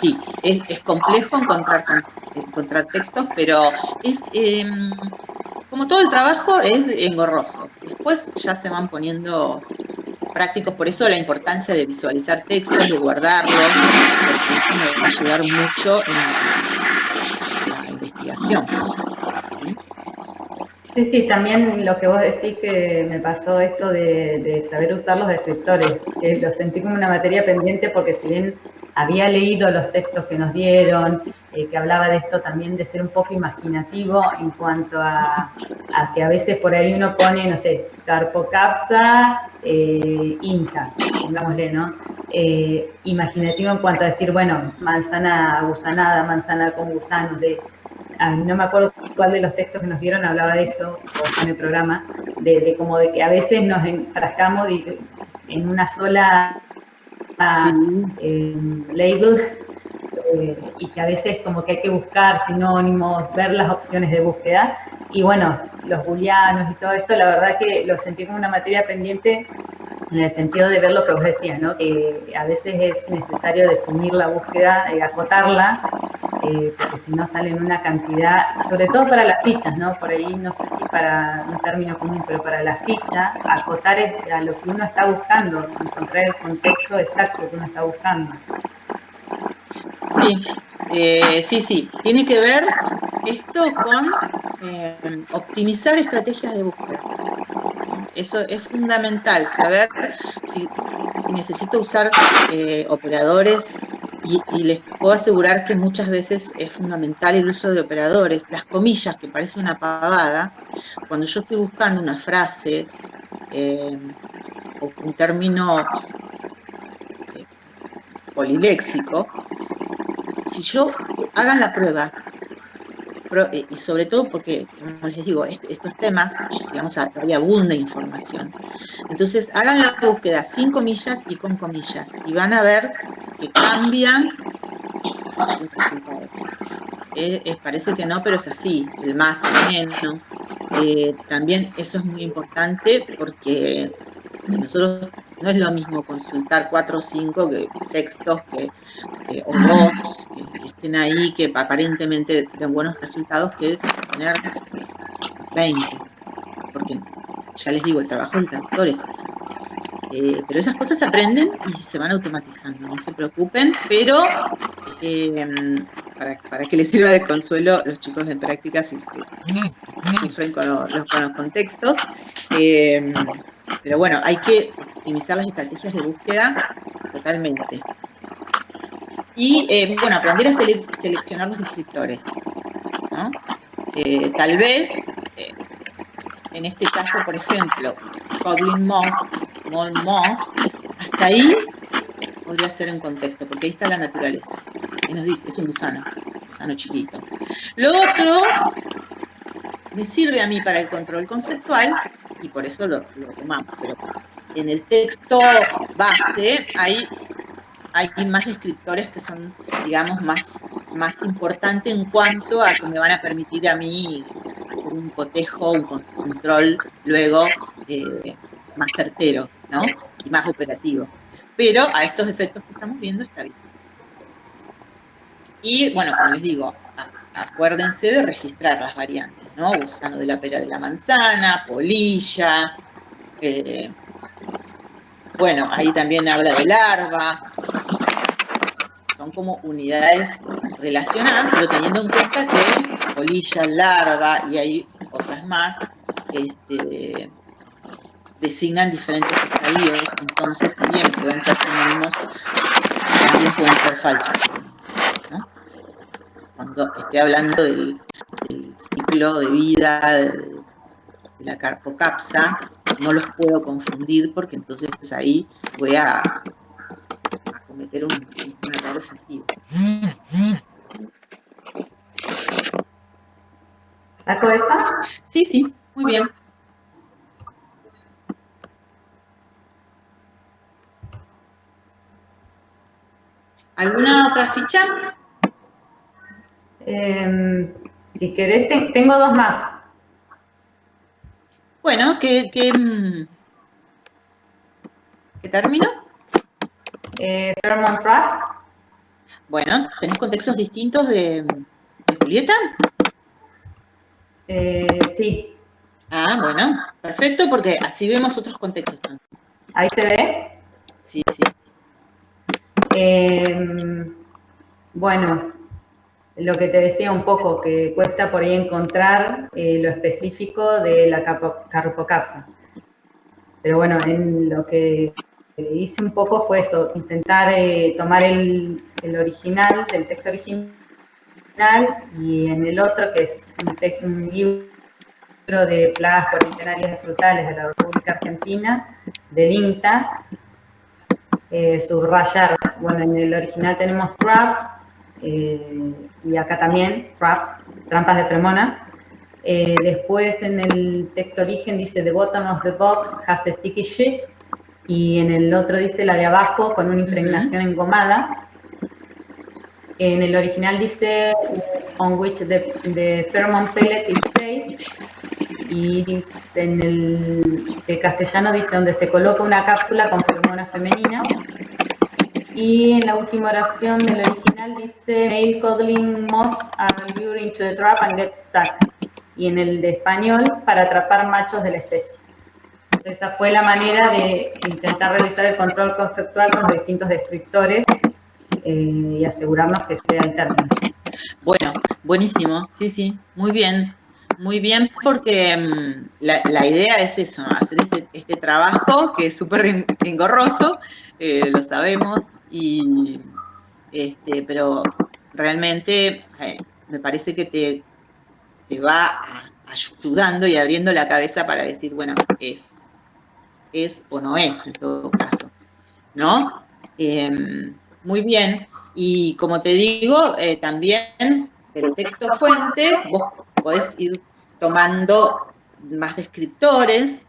Sí, es complejo encontrar textos, pero es como todo el trabajo es engorroso. Después ya se van poniendo prácticos, por eso la importancia de visualizar textos, de guardarlos, porque eso me va a ayudar mucho en la investigación. Sí, también lo que vos decís que me pasó esto de saber usar los descriptores, que lo sentí como una materia pendiente porque si bien había leído los textos que nos dieron, que hablaba de esto también de ser un poco imaginativo en cuanto a que a veces por ahí uno pone, no sé, Carpocapsa, Inca, pongámosle, ¿no? Imaginativo en cuanto a decir, bueno, manzana gusanada, manzana con gusanos, no me acuerdo cuál de los textos que nos dieron hablaba de eso en el programa, de como de que a veces nos enfrascamos en una sola label y que a veces como que hay que buscar sinónimos, ver las opciones de búsqueda. Y bueno, los booleanos y todo esto, la verdad que lo sentí como una materia pendiente en el sentido de ver lo que vos decías, ¿no? Que a veces es necesario definir la búsqueda, acotarla, porque si no salen una cantidad, sobre todo para las fichas, ¿no? Por ahí no sé si para un término común, pero para las fichas, acotar a lo que uno está buscando, encontrar el contexto exacto que uno está buscando. Sí. Tiene que ver esto con optimizar estrategias de búsqueda. Eso es fundamental, saber si necesito usar operadores y les puedo asegurar que muchas veces es fundamental el uso de operadores. Las comillas, que parece una pavada, cuando yo estoy buscando una frase o un término poliléxico, si yo hagan la prueba, y sobre todo porque, como les digo, estos temas, digamos, hay abunda información. Entonces, hagan la búsqueda sin comillas y con comillas, y van a ver que cambian los resultados. Parece que no, pero es así, el más, el menos. También eso es muy importante porque si nosotros no es lo mismo consultar 4 o 5 textos o 2 que estén ahí, que aparentemente den buenos resultados, que poner 20. Porque ya les digo, el trabajo del traductor es así. Pero esas cosas se aprenden y se van automatizando, no se preocupen, pero para que les sirva de consuelo los chicos de práctica si sufren con los contextos. Pero bueno, hay que optimizar las estrategias de búsqueda totalmente. Y bueno, aprender a seleccionar los descriptores, ¿no? Tal vez, en este caso, por ejemplo, Codling Moth, Small Moth, hasta ahí podría ser en contexto, porque ahí está la naturaleza. Y nos dice, es un gusano chiquito. Lo otro me sirve a mí para el control conceptual, y por eso lo tomamos, pero en el texto base hay más descriptores que son, digamos, más importantes en cuanto a que me van a permitir a mí hacer un cotejo, un control luego más certero, ¿no? Y más operativo. Pero a estos efectos que estamos viendo está bien. Y bueno, como les digo, acuérdense de registrar las variantes, ¿no? Gusano de la pera de la manzana, polilla, bueno, ahí también habla de larva. Son como unidades relacionadas, pero teniendo en cuenta que polilla, larva y hay otras más, designan diferentes estadios, entonces si bien pueden ser sinónimos, también pueden ser falsos, ¿no? cuando estoy hablando del ciclo de vida de la carpocapsa, no los puedo confundir porque entonces ahí voy a cometer un error de sentido. ¿Saco esta? Sí, sí, muy bien. ¿Alguna otra ficha? Si querés, tengo dos más. Bueno, ¿qué término? Pheromone traps. Bueno, ¿tenés contextos distintos de Julieta? Sí. Ah, bueno, perfecto, porque así vemos otros contextos también. ¿Ahí se ve? Sí, sí. Bueno, lo que te decía un poco, que cuesta por ahí encontrar lo específico de la carpocapsa. Pero bueno, en lo que hice un poco fue eso, intentar tomar el original, del texto original, y en el otro, que es un libro de plagas cuarentenarias frutales de la República Argentina, del INTA, subrayar. Bueno, en el original tenemos traps, y acá también traps, trampas de feromona. Después en el texto origen dice the bottom of the box has a sticky sheet, y en el otro dice la de abajo con una impregnación engomada. En el original dice on which the pheromone pellet is placed, y dice, en el castellano dice donde se coloca una cápsula con feromona femenina. Y en la última oración del original dice male codling moths are lured into the trap and get stuck. Y en el de español, para atrapar machos de la especie. Entonces, esa fue la manera de intentar realizar el control conceptual con los distintos descriptores y asegurarnos que sea el término. Bueno, buenísimo, sí, sí, muy bien porque la idea es eso, hacer este trabajo que es súper engorroso, lo sabemos, pero realmente me parece que te va ayudando y abriendo la cabeza para decir, bueno, es o no es en todo caso, ¿no? Muy bien. Y como te digo, también del texto fuente vos podés ir tomando más descriptores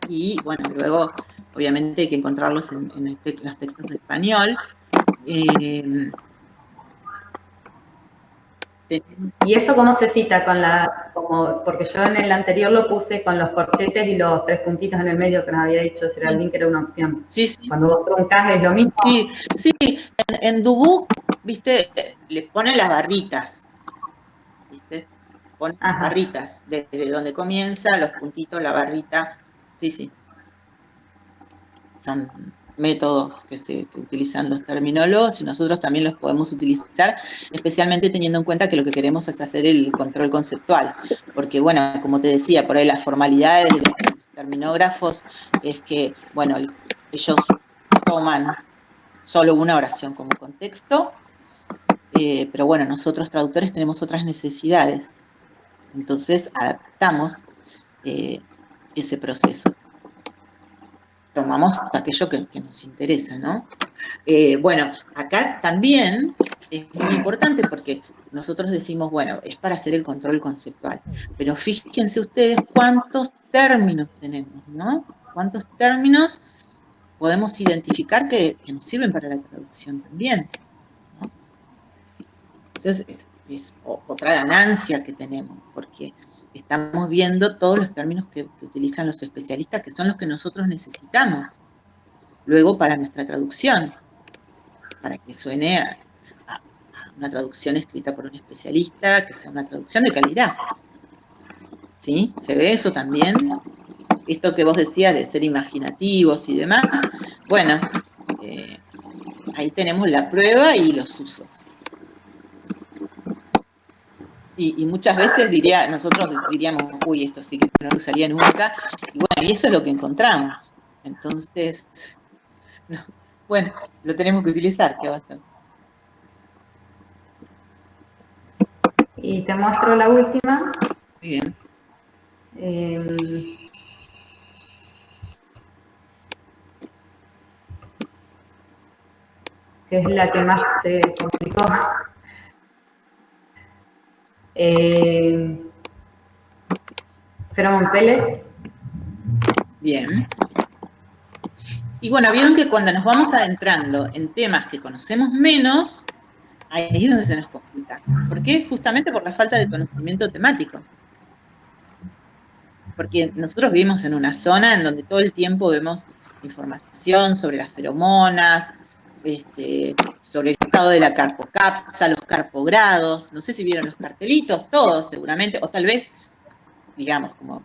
y, bueno, luego obviamente hay que encontrarlos en los textos de español. ¿Y eso cómo se cita? Porque yo en el anterior lo puse con los corchetes y los 3 puntitos en el medio que nos había dicho Geraldine que era una opción. Sí, sí. Cuando vos truncás es lo mismo. Sí, en Dubú, viste, le ponen las barritas, viste, ponen las barritas, desde donde comienza, los puntitos, la barrita, sí. Son métodos que utilizan los terminólogos y nosotros también los podemos utilizar, especialmente teniendo en cuenta que lo que queremos es hacer el control conceptual, porque bueno, como te decía, por ahí las formalidades de los terminógrafos es que, bueno, ellos toman solo una oración como contexto, pero bueno, nosotros traductores tenemos otras necesidades, entonces adaptamos ese proceso. Tomamos aquello que nos interesa, ¿no? Bueno, acá también es muy importante porque nosotros decimos, bueno, es para hacer el control conceptual, pero fíjense ustedes cuántos términos tenemos, ¿no? Cuántos términos podemos identificar que nos sirven para la traducción también, ¿no? Entonces, es otra ganancia que tenemos, porque estamos viendo todos los términos que utilizan los especialistas, que son los que nosotros necesitamos luego para nuestra traducción, para que suene a una traducción escrita por un especialista, que sea una traducción de calidad. ¿Sí? ¿Se ve eso también? Esto que vos decías de ser imaginativos y demás, bueno, ahí tenemos la prueba y los usos. Y muchas veces nosotros diríamos, uy, esto sí que no lo usaría nunca, y bueno, y eso es lo que encontramos. Entonces, no, bueno, lo tenemos que utilizar, ¿qué va a hacer? Y te muestro la última. Muy bien. Que es la que más se complicó. Pheromone pellet. Bien. Y bueno, vieron que cuando nos vamos adentrando en temas que conocemos menos, ahí es donde se nos complica. ¿Por qué? Justamente por la falta de conocimiento temático. Porque nosotros vivimos en una zona en donde todo el tiempo vemos información sobre las feromonas, sobre el estado de la carpocapsa, los carpogrados, no sé si vieron los cartelitos, todos seguramente, o tal vez, digamos, como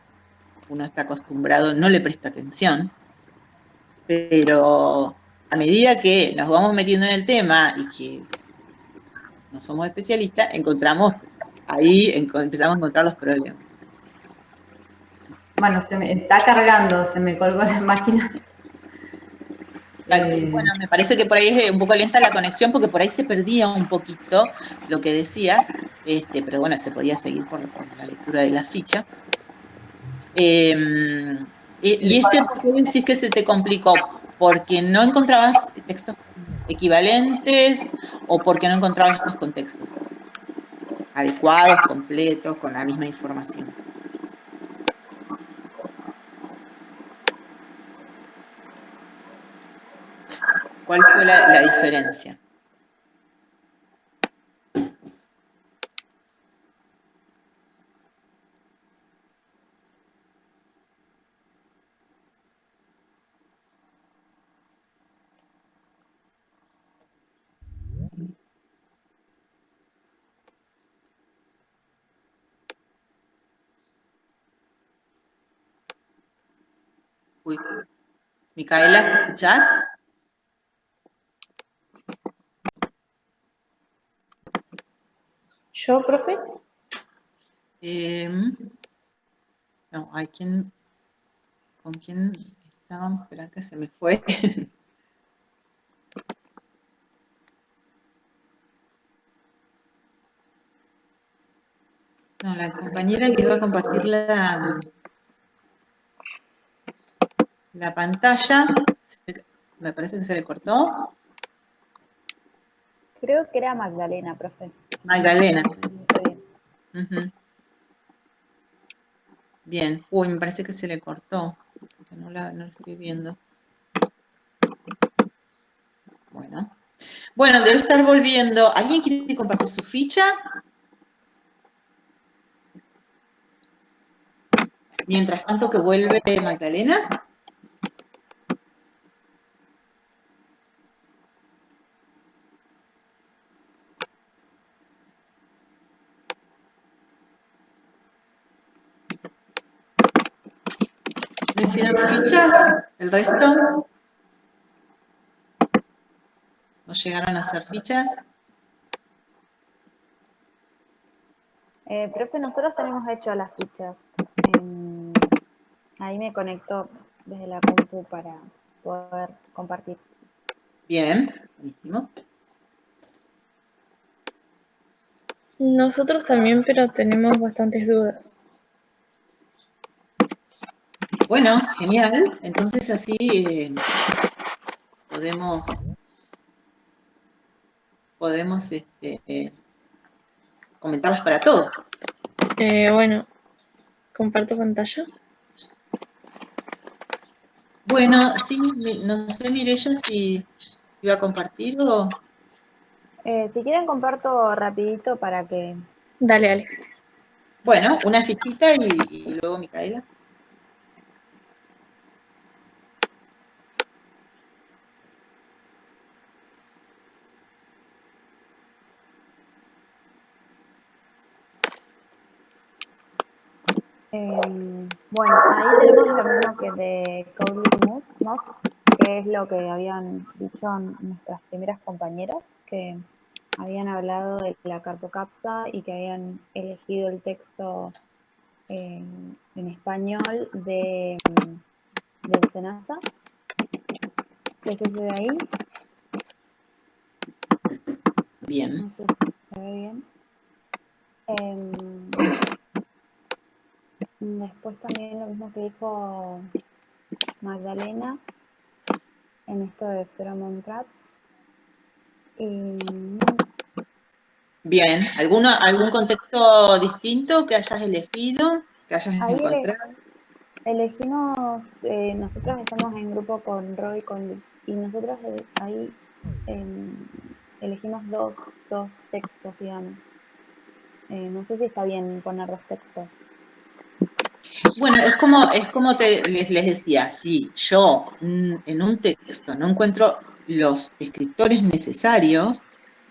uno está acostumbrado, no le presta atención, pero a medida que nos vamos metiendo en el tema y que no somos especialistas, empezamos a encontrar los problemas. Bueno, se me está cargando, se me colgó la máquina. Bueno, me parece que por ahí es un poco lenta la conexión porque por ahí se perdía un poquito lo que decías, pero bueno, se podía seguir por la lectura de la ficha. ¿Y por qué decís que se te complicó? ¿Porque no encontrabas textos equivalentes o porque no encontrabas los contextos adecuados, completos, con la misma información? ¿Cuál fue la diferencia? Uy, Micaela, ¿escuchás? ¿Yo, profe? No, hay quien... ¿Con quién estábamos? Espera que se me fue. No, la compañera que iba a compartir la pantalla, me parece que se le cortó. Creo que era Magdalena, profe. Magdalena. Bien. Uh-huh. Bien. Uy, me parece que se le cortó, porque no la estoy viendo. Bueno, debe estar volviendo. ¿Alguien quiere compartir su ficha? Mientras tanto que vuelve Magdalena. ¿No hicieron fichas? ¿El resto? ¿No llegaron a hacer fichas? Profe, nosotros tenemos hecho las fichas. Ahí me conecto desde la compu para poder compartir. Bien, buenísimo. Nosotros también, pero tenemos bastantes dudas. Bueno, genial. Entonces así podemos comentarlas para todos. Bueno, ¿comparto pantalla? Bueno, sí, no sé, Mireya, si iba a compartir o... Si quieren comparto rapidito para que... Dale, dale. Bueno, una fichita y luego Micaela. Bueno, ahí tenemos lo mismo que de Coding Moth, que es lo que habían dicho nuestras primeras compañeras, que habían hablado de la carpocapsa y que habían elegido el texto en español del SENASA. ¿Qué es ese de ahí? Bien. No sé si se ve bien. Después también lo mismo que dijo Magdalena en esto de Pheromone Traps. Bien, ¿algún contexto distinto que hayas elegido, que hayas Ahí encontrado? elegimos, nosotros estamos en grupo con Roy y con Luis, y nosotros ahí elegimos dos textos, digamos. No sé si está bien poner dos textos. Bueno, es como les decía, si yo en un texto no encuentro los descriptores necesarios,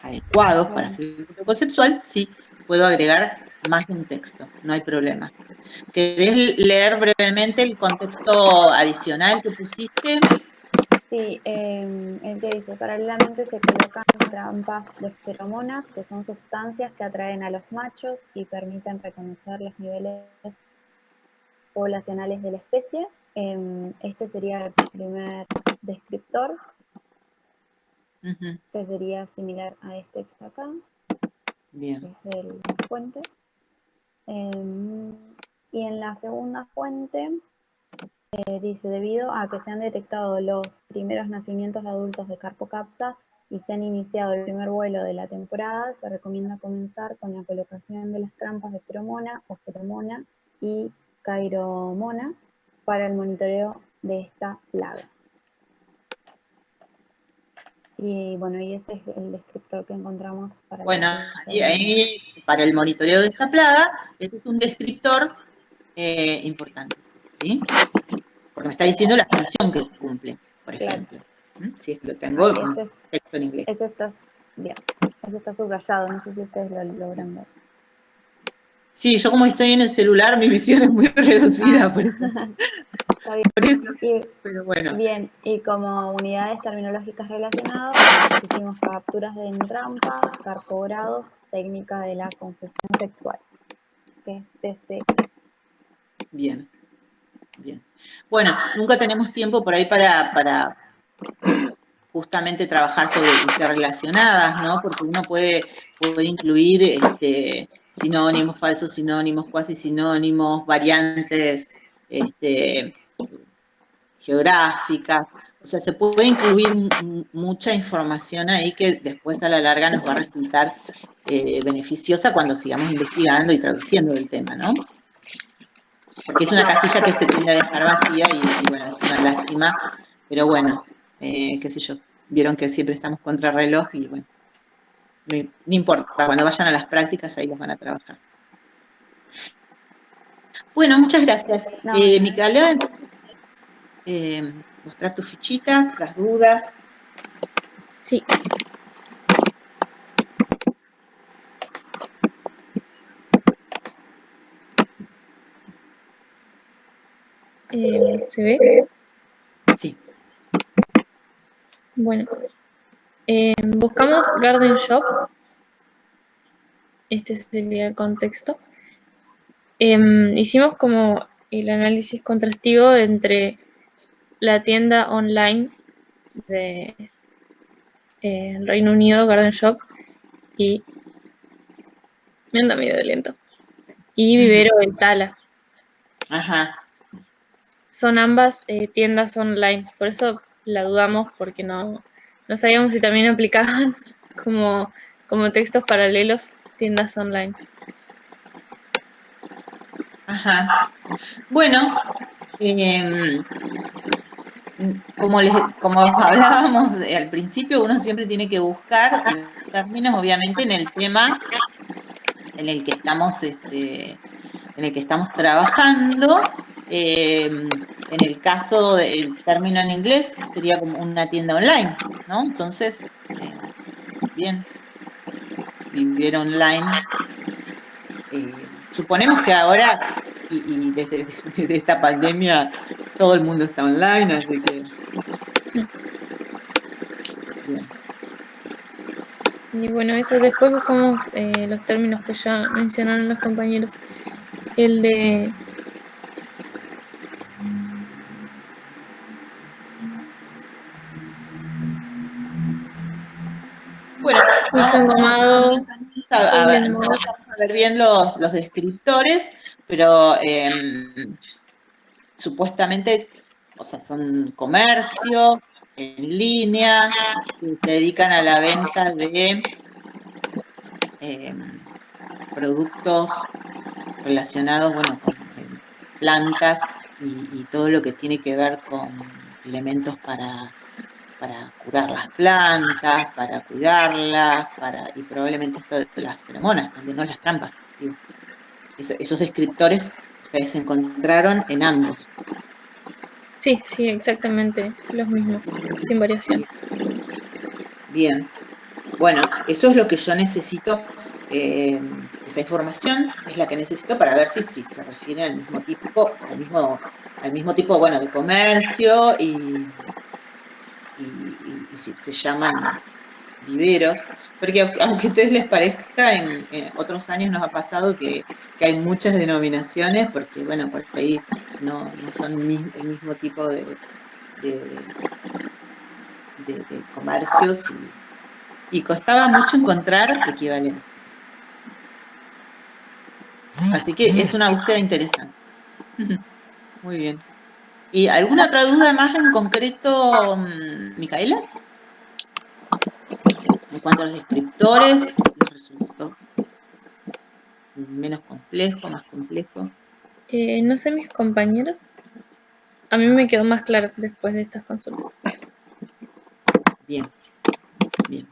adecuados para hacer el grupo conceptual, sí, puedo agregar más de un texto, no hay problema. ¿Querés leer brevemente el contexto adicional que pusiste? Sí, el que dice, paralelamente se colocan trampas de feromonas, que son sustancias que atraen a los machos y permiten reconocer los niveles poblacionales de la especie. Este sería el primer descriptor, que sería similar a este que está acá. Bien. Que es de la fuente. Y en la segunda fuente dice, debido a que se han detectado los primeros nacimientos de adultos de Carpocapsa y se han iniciado el primer vuelo de la temporada, se recomienda comenzar con la colocación de las trampas de feromona o feromona y cairomona para el monitoreo de esta plaga. Y bueno, y ese es el descriptor que encontramos para ahí para el monitoreo de esta plaga, este es un descriptor importante, ¿sí? Porque me está diciendo la función que cumple, por ejemplo. Si es que lo tengo en texto en inglés. Eso está bien. Eso está subrayado, no sé si ustedes lo logran ver. Sí, yo como estoy en el celular, mi visión es muy reducida. Está bien. Pero bueno. Bien, y como unidades terminológicas relacionadas, hicimos capturas de trampa, carpogrados, técnica de la confusión sexual, que es TCS. Bien, bien. Bueno, nunca tenemos tiempo por ahí para justamente trabajar sobre interrelacionadas, ¿no? Porque uno puede incluir sinónimos, falsos sinónimos, cuasi sinónimos, variantes geográficas. O sea, se puede incluir mucha información ahí que después a la larga nos va a resultar beneficiosa cuando sigamos investigando y traduciendo el tema, ¿no? Porque es una casilla que se tiende a dejar vacía y bueno, es una lástima, pero bueno, qué sé yo, vieron que siempre estamos contra reloj y bueno, no importa, cuando vayan a las prácticas ahí los van a trabajar. Bueno, muchas gracias. Micaela, mostrar tus fichitas, las dudas. Sí. ¿Se ve? Sí. Bueno, buscamos Garden Shop. Este sería el contexto. Hicimos como el análisis contrastivo entre la tienda online de Reino Unido, Garden Shop, y me anda medio lento. Y Vivero en Tala. Ajá. Son ambas tiendas online, por eso la dudamos, porque no sabíamos si también aplicaban como textos paralelos tiendas online. Ajá. Bueno, como hablábamos al principio, uno siempre tiene que buscar términos, obviamente, en el tema en el que estamos trabajando. En el caso del término en inglés, sería como una tienda online, ¿no? Entonces, bien, vivir online. Suponemos que ahora, y desde esta pandemia, todo el mundo está online, así que... Bien. Y bueno, eso después buscamos los términos que ya mencionaron los compañeros. El de bueno, piso engomado, estamos ver bien los descriptores, pero supuestamente, o sea, son comercio, en línea, que se dedican a la venta de productos relacionados, bueno, con plantas y todo lo que tiene que ver con elementos para curar las plantas, para cuidarlas, y probablemente esto de las feromonas, también no las trampas. Digo. Esos descriptores ustedes encontraron en ambos. Sí, sí, exactamente los mismos, sin variación. Bien. Bueno, eso es lo que yo necesito, esa información es la que necesito para ver si se refiere al mismo tipo, al mismo tipo, bueno, de comercio y si se llaman viveros, porque aunque a ustedes les parezca, en otros años nos ha pasado que hay muchas denominaciones, porque bueno, por ahí no son el mismo tipo de comercios y costaba mucho encontrar equivalentes. Así que es una búsqueda interesante. Muy bien. ¿Y alguna otra duda más en concreto, Micaela? En cuanto a los descriptores, ¿les resultó menos complejo, más complejo? No sé, mis compañeros, a mí me quedó más claro después de estas consultas. Bien, bien.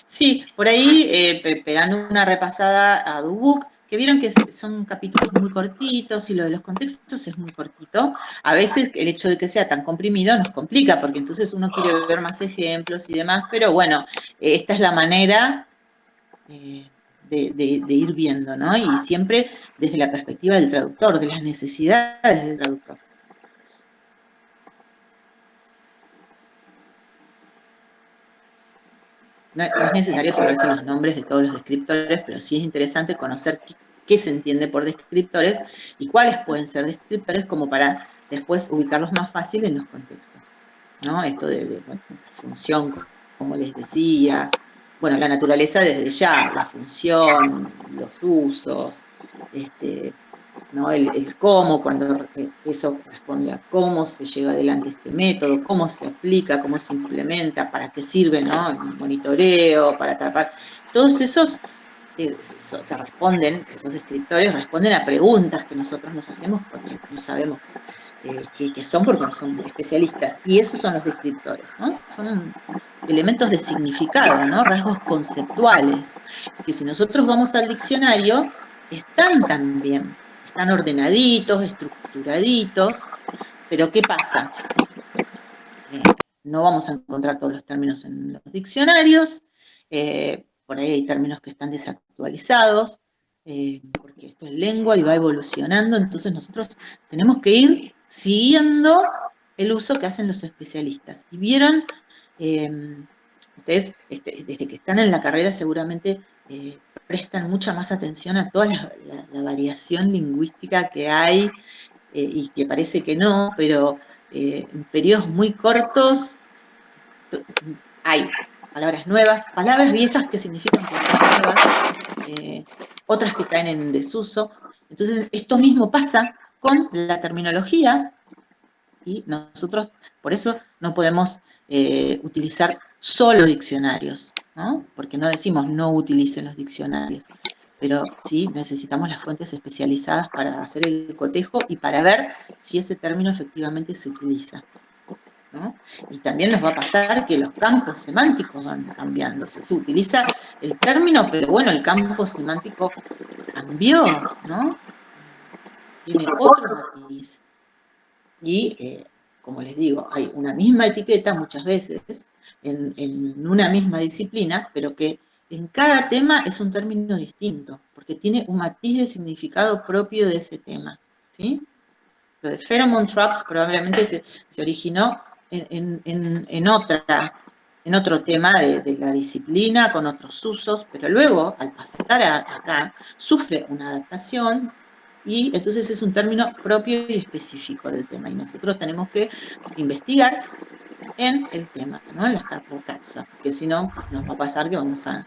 Sí, por ahí pegando una repasada a Dubuc, que vieron que son capítulos muy cortitos y lo de los contextos es muy cortito. A veces el hecho de que sea tan comprimido nos complica, porque entonces uno quiere ver más ejemplos y demás, pero bueno, esta es la manera de ir viendo, ¿no? Y siempre desde la perspectiva del traductor, de las necesidades del traductor. No es necesario saberse los nombres de todos los descriptores, pero sí es interesante conocer qué se entiende por descriptores y cuáles pueden ser descriptores como para después ubicarlos más fácil en los contextos, ¿no? Esto bueno, la función, como les decía, bueno, la naturaleza desde ya, la función, los usos, ¿no? El cómo, cuando eso responde a cómo se lleva adelante este método, cómo se aplica, cómo se implementa, para qué sirve, ¿no? El monitoreo, para atrapar. Todos esos se responden, esos descriptores responden a preguntas que nosotros nos hacemos porque no sabemos qué son, porque no son especialistas. Y esos son los descriptores, ¿no? Son elementos de significado, ¿no? Rasgos conceptuales, que si nosotros vamos al diccionario, están también, están ordenaditos, estructuraditos, pero ¿qué pasa? No vamos a encontrar todos los términos en los diccionarios, por ahí hay términos que están desactualizados, porque esto es lengua y va evolucionando, entonces nosotros tenemos que ir siguiendo el uso que hacen los especialistas. Y vieron, ustedes desde que están en la carrera seguramente prestan mucha más atención a toda la variación lingüística que hay, y que parece que no, pero en periodos muy cortos hay palabras nuevas, palabras viejas que significan cosas nuevas, otras que caen en desuso. Entonces, esto mismo pasa con la terminología y nosotros, por eso, no podemos utilizar solo diccionarios, ¿no? Porque no decimos no utilicen los diccionarios, pero sí necesitamos las fuentes especializadas para hacer el cotejo y para ver si ese término efectivamente se utiliza, ¿no? Y también nos va a pasar que los campos semánticos van cambiando. Se utiliza el término, pero bueno, el campo semántico cambió, ¿no? Tiene otro matiz. Y, como les digo, hay una misma etiqueta muchas veces en una misma disciplina, pero que en cada tema es un término distinto, porque tiene un matiz de significado propio de ese tema, ¿sí? Lo de pheromone traps probablemente se originó en otro tema de la disciplina, con otros usos, pero luego, al pasar acá, sufre una adaptación y entonces es un término propio y específico del tema. Y nosotros tenemos que investigar en el tema, ¿no? En las carpocapsa, porque si no, nos va a pasar que vamos a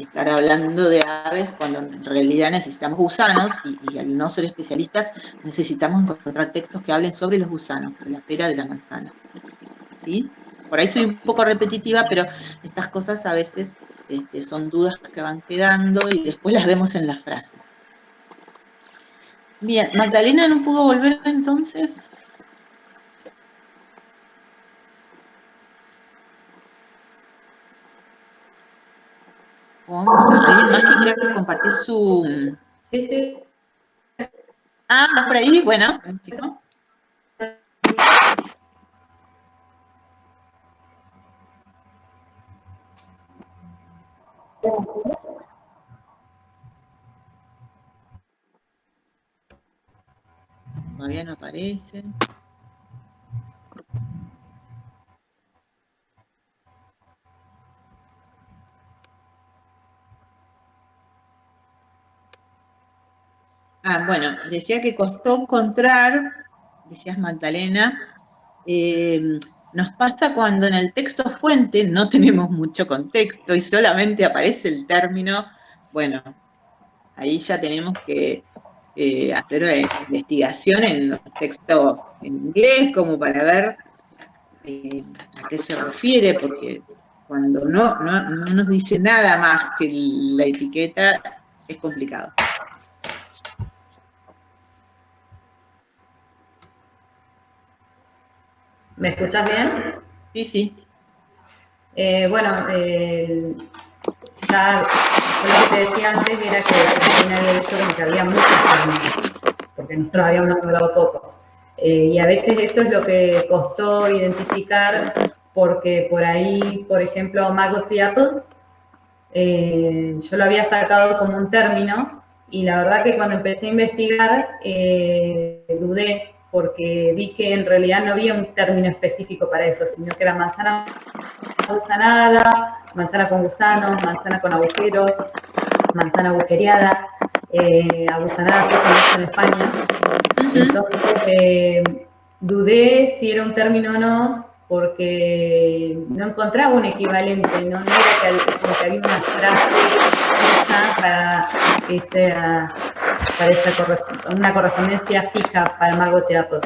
estar hablando de aves cuando en realidad necesitamos gusanos y al no ser especialistas necesitamos encontrar textos que hablen sobre los gusanos, de la pera, de la manzana. ¿Sí? Por ahí soy un poco repetitiva, pero estas cosas a veces son dudas que van quedando y después las vemos en las frases. Bien, Magdalena no pudo volver entonces. ¿Alguien más que quiera compartir su...? Sí, sí. Ah, ¿estás por ahí? Bueno, chico. Todavía no aparece. Ah, bueno, decía que costó encontrar, decías Magdalena, nos pasa cuando en el texto fuente no tenemos mucho contexto y solamente aparece el término, bueno, ahí ya tenemos que hacer una investigación en los textos en inglés como para ver a qué se refiere, porque cuando no nos dice nada más que la etiqueta es complicado. ¿Me escuchas bien? Sí, sí. Bueno, ya yo lo que te decía antes era que Cristina había dicho como que había muchos términos, porque nosotros habíamos hablado poco. Y a veces eso es lo que costó identificar, porque por ahí, por ejemplo, maggots y apples, yo lo había sacado como un término, y la verdad que cuando empecé a investigar dudé, porque vi que en realidad no había un término específico para eso, sino que era manzana gusanada, manzana con gusanos, manzana con agujeros, manzana agujereada, agusanada se usa mucho en España. Entonces dudé si era un término o no, porque no encontraba un equivalente, no era como que había una frase para que sea para una correspondencia fija para maggots y apples.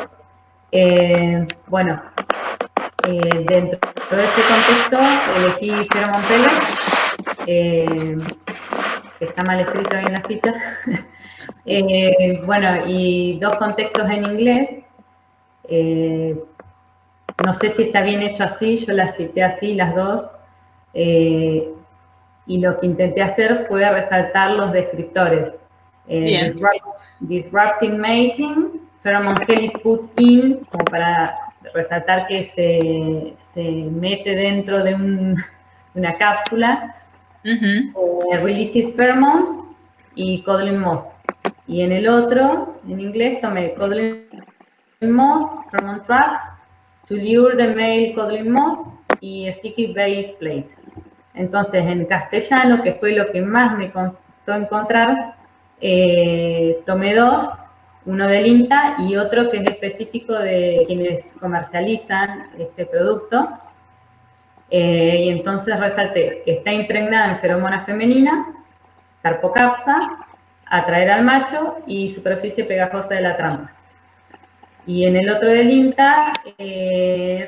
Bueno, dentro de ese contexto elegí Pheromone Pellets, que está mal escrito ahí en la ficha. Bueno, y dos contextos en inglés. No sé si está bien hecho así, yo las cité así, las dos. Y lo que intenté hacer fue resaltar los descriptores. Disrupting mating, Pheromone Pellets put in, como para resaltar que se mete dentro de una cápsula. Releases pheromones y codling moth. Y en el otro, en inglés, tomé codling moth, pheromone trap, to lure the male codling moth y sticky base plate. Entonces, en castellano, que fue lo que más me costó encontrar, tomé dos, uno del INTA y otro que es específico de quienes comercializan este producto. Y entonces resalté que está impregnada en feromona femenina, carpocapsa, atraer al macho y superficie pegajosa de la trampa. Y en el otro del INTA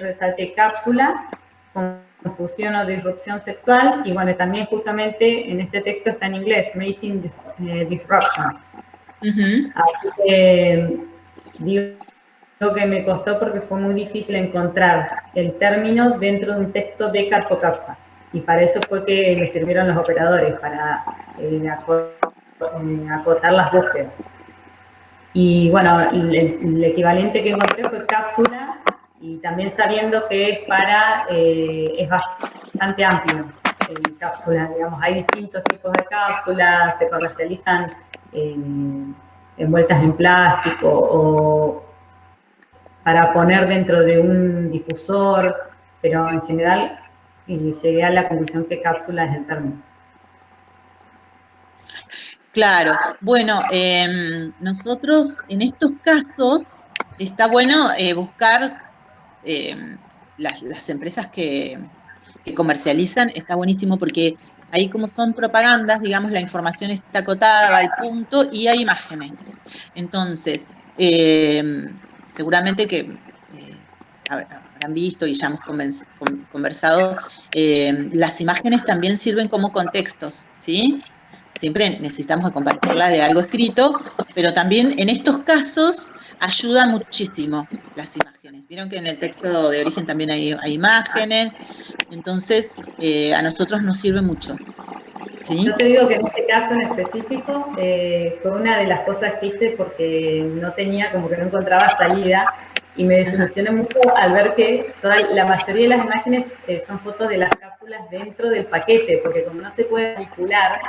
resalté cápsula, confusión o disrupción sexual, y bueno, también justamente en este texto está en inglés, mating disruption. Así que digo que me costó porque fue muy difícil encontrar el término dentro de un texto de carpocapsa, y para eso fue que me sirvieron los operadores, para acotar las búsquedas. Y bueno, el equivalente que encontré fue cápsula, y también sabiendo que es bastante amplio cápsula, digamos, hay distintos tipos de cápsulas, se comercializan envueltas en plástico o para poner dentro de un difusor, pero en general llegué a la conclusión que cápsula es el término. Claro, bueno, nosotros en estos casos está bueno buscar las empresas que comercializan, está buenísimo porque Ahí como son propagandas, digamos, la información está acotada, va al punto y hay imágenes. Entonces, seguramente que habrán visto y ya hemos conversado, las imágenes también sirven como contextos, ¿sí? Siempre necesitamos acompañarlas de algo escrito, pero también en estos casos ayuda muchísimo las imágenes. Vieron que en el texto de origen también hay imágenes, entonces a nosotros nos sirve mucho. ¿Sí? Yo te digo que en este caso en específico fue una de las cosas que hice porque no tenía, como que no encontraba salida, y me desilusioné mucho al ver que la mayoría de las imágenes son fotos de las cápsulas dentro del paquete, porque como no se puede manipular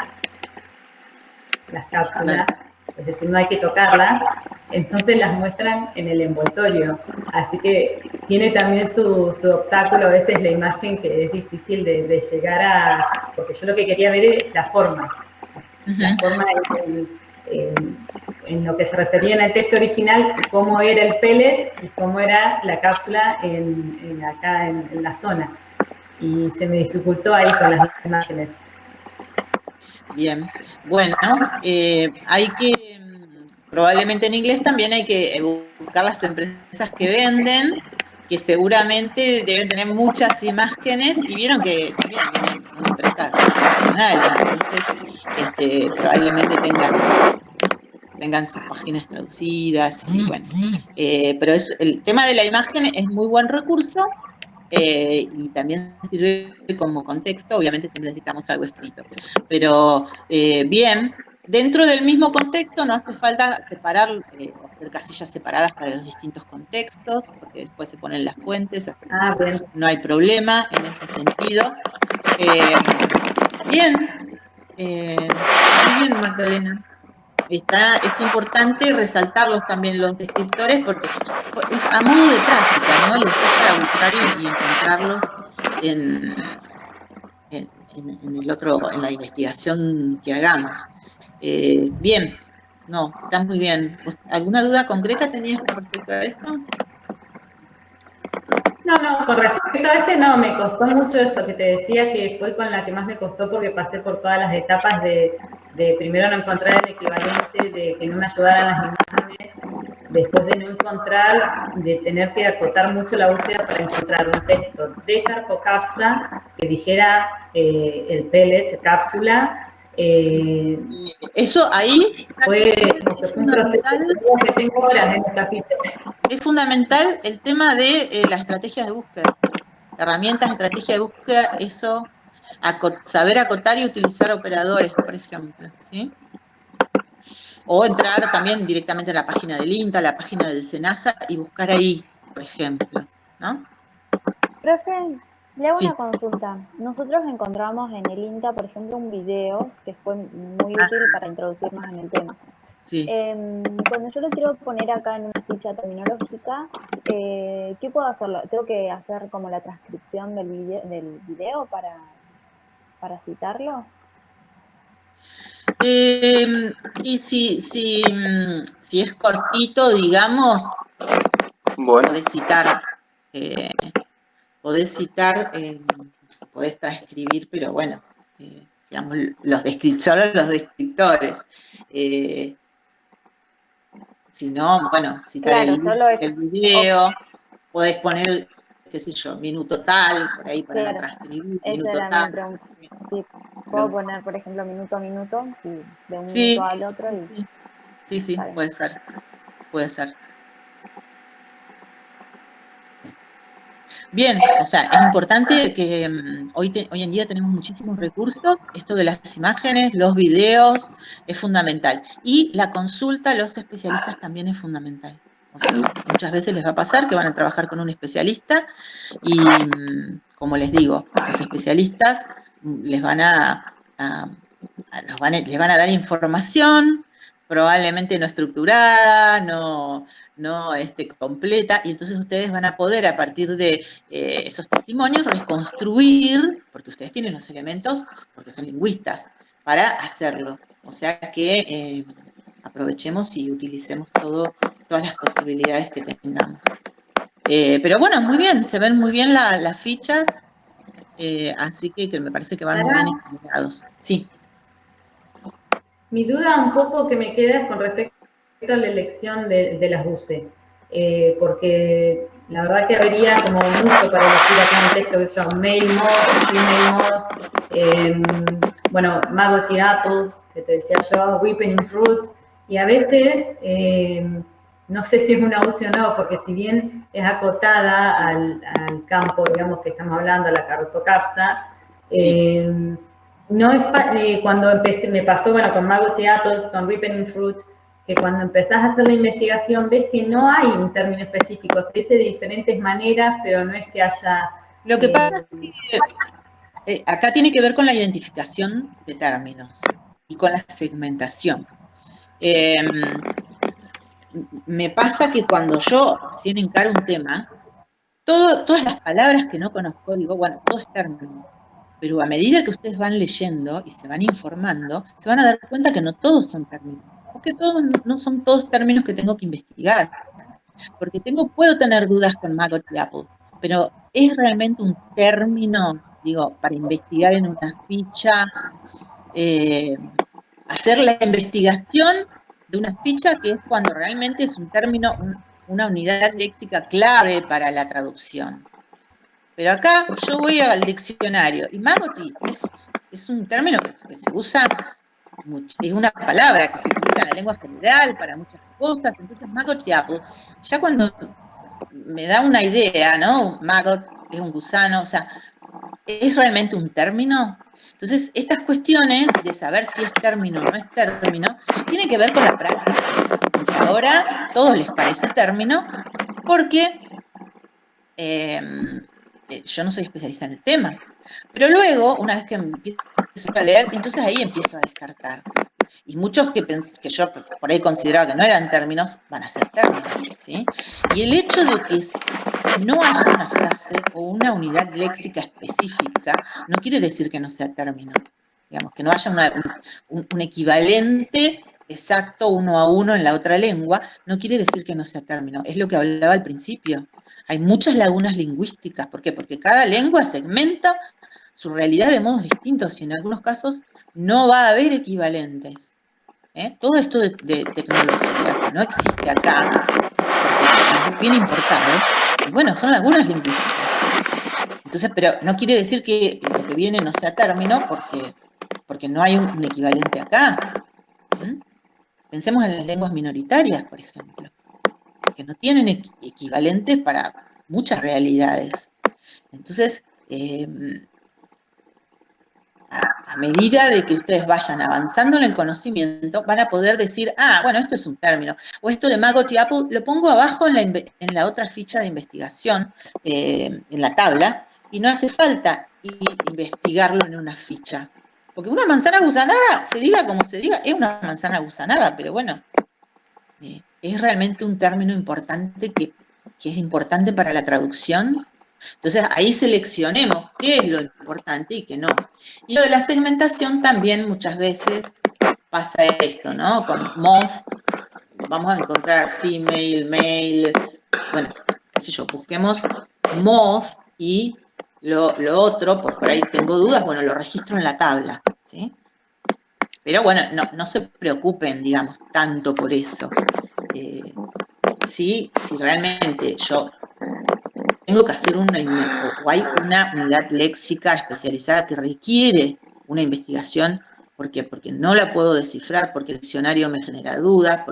las cápsulas, es decir, no hay que tocarlas, entonces las muestran en el envoltorio. Así que tiene también su obstáculo a veces la imagen, que es difícil de llegar a... Porque yo lo que quería ver es la forma. La forma en lo que se refería en el texto original, cómo era el pellet y cómo era la cápsula acá en la zona. Y se me dificultó ahí con las imágenes. Bien, bueno, hay que, probablemente en inglés también hay que buscar las empresas que venden, que seguramente deben tener muchas imágenes, y vieron que también son empresas nacionales, entonces probablemente tengan sus páginas traducidas, y bueno, pero el tema de la imagen es muy buen recurso, y también sirve como contexto, obviamente siempre necesitamos algo escrito, pero bien, dentro del mismo contexto no hace falta separar o hacer casillas separadas para los distintos contextos, porque después se ponen las fuentes, Bien. No hay problema en ese sentido. Bien, muy bien, Magdalena. Es importante resaltarlos también los descriptores, porque es a modo de práctica, ¿no? Y después para buscar y encontrarlos en la investigación que hagamos. Bien, no, está muy bien. ¿Alguna duda concreta tenías con respecto a esto? No, con respecto a este no, me costó mucho eso que te decía, que fue con la que más me costó porque pasé por todas las etapas de primero no encontrar el equivalente, de que no me ayudaran las imágenes, después de no encontrar, de tener que acotar mucho la búsqueda para encontrar un texto de carpocapsa que dijera el pellet, cápsula. Eso ahí fue un proceso que tengo horas en el capítulo. Es fundamental el tema de las estrategias de búsqueda, herramientas, estrategias de búsqueda, eso, saber acotar y utilizar operadores, por ejemplo, ¿sí? O entrar también directamente a la página del INTA, a la página del SENASA y buscar ahí, por ejemplo, ¿no? Profe, le hago una consulta. Nosotros encontramos en el INTA, por ejemplo, un video que fue muy útil para introducirnos en el tema. Sí. Cuando yo lo quiero poner acá en una ficha terminológica, ¿qué puedo hacer? ¿Tengo que hacer como la transcripción del video para citarlo? Y si es cortito, digamos, bueno, podés citar, podés transcribir, pero bueno, digamos, solo los descriptores. Si no, bueno, citar el video, podés poner, qué sé yo, minuto tal, por ahí para no transcribir, minuto tal. Sí, puedo poner, por ejemplo, minuto a minuto, y de un minuto al otro. Sí, puede ser. Bien, o sea, es importante que hoy en día tenemos muchísimos recursos, esto de las imágenes, los videos, es fundamental. Y la consulta a los especialistas también es fundamental. O sea, muchas veces les va a pasar que van a trabajar con un especialista y, como les digo, los especialistas les van a dar información, probablemente no estructurada, no completa, y entonces ustedes van a poder, a partir de esos testimonios, reconstruir, porque ustedes tienen los elementos, porque son lingüistas, para hacerlo. O sea que aprovechemos y utilicemos todas las posibilidades que tengamos. Pero bueno, muy bien, se ven muy bien las fichas. así que me parece que van muy bien equilibrados. Sí. Mi duda un poco que me queda es con respecto a la elección de las buses, porque la verdad que habría como mucho para elegir acá en el texto, que son male moths, female moths, bueno, maggoty apples, que te decía yo, ripening fruit, y a veces, no sé si es una opción o no, porque si bien es acotada al campo, digamos, que estamos hablando, a la Carotocapsa, sí. No es cuando empecé, me pasó, bueno, con maggoty apples, con ripening fruit, que cuando empezás a hacer la investigación ves que no hay un término específico, se dice de diferentes maneras, pero no es que haya... Lo que pasa es que acá tiene que ver con la identificación de términos y con la segmentación. Me pasa que cuando yo recién encaro un tema, todas las palabras que no conozco, digo, bueno, todo es término. Pero a medida que ustedes van leyendo y se van informando, se van a dar cuenta que no todos son términos. Porque no son todos términos que tengo que investigar. Porque puedo tener dudas con maggoty apple, pero ¿es realmente un término, digo, para investigar en una ficha? Hacer la investigación de una ficha que es cuando realmente es un término, una unidad léxica clave para la traducción. Pero acá yo voy al diccionario y maggoty es un término que se usa, es una palabra que se utiliza en la lengua general para muchas cosas. Entonces maggoty apple, ya cuando me da una idea, ¿no? Maggot es un gusano, o sea, ¿es realmente un término? Entonces, estas cuestiones de saber si es término o no es término, tiene que ver con la práctica. Porque ahora todos les parece término porque yo no soy especialista en el tema. Pero luego, una vez que empiezo a leer, entonces ahí empiezo a descartar. Y muchos que yo por ahí consideraba que no eran términos, van a ser términos, ¿sí? Y el hecho de que no haya una frase o una unidad léxica específica, no quiere decir que no sea término. Digamos, que no haya un equivalente exacto uno a uno en la otra lengua, no quiere decir que no sea término. Es lo que hablaba al principio. Hay muchas lagunas lingüísticas. ¿Por qué? Porque cada lengua segmenta su realidad de modos distintos y en algunos casos no va a haber equivalentes. Todo esto de tecnología que no existe acá, porque es bien importado, y bueno, son lagunas lingüísticas. Entonces, pero no quiere decir que lo que viene no sea término porque no hay un equivalente acá. Pensemos en las lenguas minoritarias, por ejemplo, que no tienen equivalentes para muchas realidades. Entonces, a medida de que ustedes vayan avanzando en el conocimiento, van a poder decir, bueno, esto es un término, o esto de maggoty apple, lo pongo abajo en la otra ficha de investigación, en la tabla, y no hace falta investigarlo en una ficha. Porque una manzana gusanada, se diga como se diga, es una manzana gusanada, pero bueno, es realmente un término importante que es importante para la traducción. Entonces, ahí seleccionemos qué es lo importante y qué no. Y lo de la segmentación también muchas veces pasa esto, ¿no? Con moth, vamos a encontrar female, male, bueno, qué sé yo, busquemos moth y lo otro, por ahí tengo dudas, bueno, lo registro en la tabla, ¿sí? Pero bueno, no se preocupen, digamos, tanto por eso. Si realmente yo tengo que hacer o hay una unidad léxica especializada que requiere una investigación, porque no la puedo descifrar, porque el diccionario me genera dudas,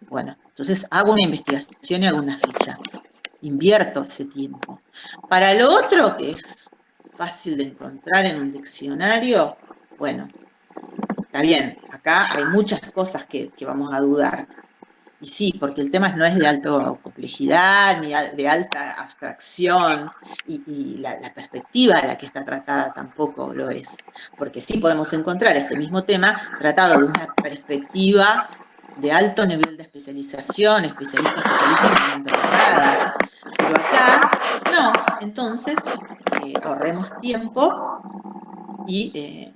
bueno, entonces hago una investigación y hago una ficha, invierto ese tiempo. Para lo otro, que es fácil de encontrar en un diccionario, bueno, está bien, acá hay muchas cosas que vamos a dudar. Y sí, porque el tema no es de alta complejidad, ni de alta abstracción, y la perspectiva de la que está tratada tampoco lo es. Porque sí podemos encontrar este mismo tema tratado de una perspectiva de alto nivel de especialización, especialista y nada. Pero acá, no. Entonces, ahorremos tiempo y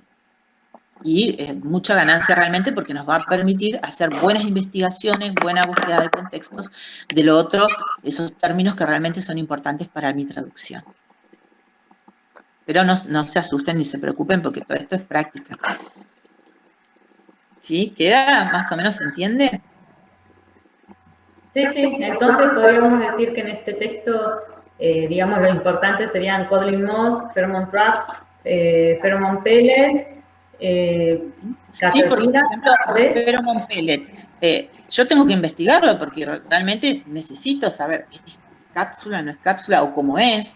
mucha ganancia realmente porque nos va a permitir hacer buenas investigaciones, buena búsqueda de contextos, de lo otro, esos términos que realmente son importantes para mi traducción. Pero no se asusten ni se preocupen porque todo esto es práctica. ¿Sí? ¿Queda más o menos, se entiende? Sí, sí, entonces podríamos decir que en este texto, digamos, lo importante serían Codling Moth, Pheromone Trap, Pheromone Pellet, Sí, porque, por Caterpillar, ejemplo, ¿ves? Pheromone Pellet, yo tengo que investigarlo porque realmente necesito saber, ¿es cápsula, no es cápsula o cómo es?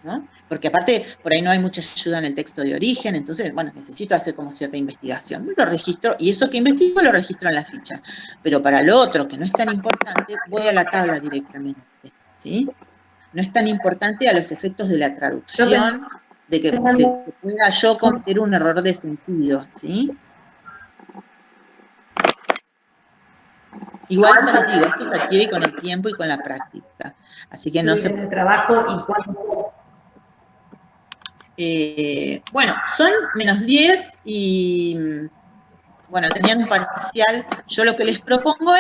¿No? Porque aparte, por ahí no hay mucha ayuda en el texto de origen, entonces, bueno, necesito hacer como cierta investigación. Lo registro, y eso que investigo lo registro en la ficha. Pero para lo otro, que no es tan importante, voy a la tabla directamente, ¿sí? No es tan importante a los efectos de la traducción, de que pueda yo cometer un error de sentido, ¿sí? Igual ya les digo, esto se adquiere con el tiempo y con la práctica. Así que no se... en el trabajo y cuánto. Bueno, son -10 y, bueno, tenían un parcial. Yo lo que les propongo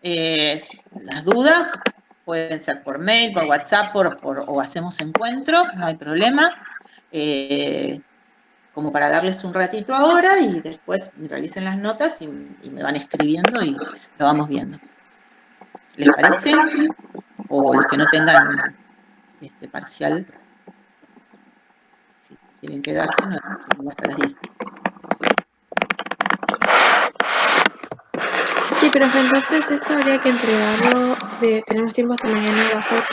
es las dudas, pueden ser por mail, por WhatsApp, o hacemos encuentro, no hay problema, como para darles un ratito ahora y después realicen las notas y me van escribiendo y lo vamos viendo. ¿Les parece? O los que no tengan este parcial, si quieren quedarse, no, hasta las 10. Sí, pero entonces esto habría que entregarlo, tenemos tiempo hasta mañana a las 8.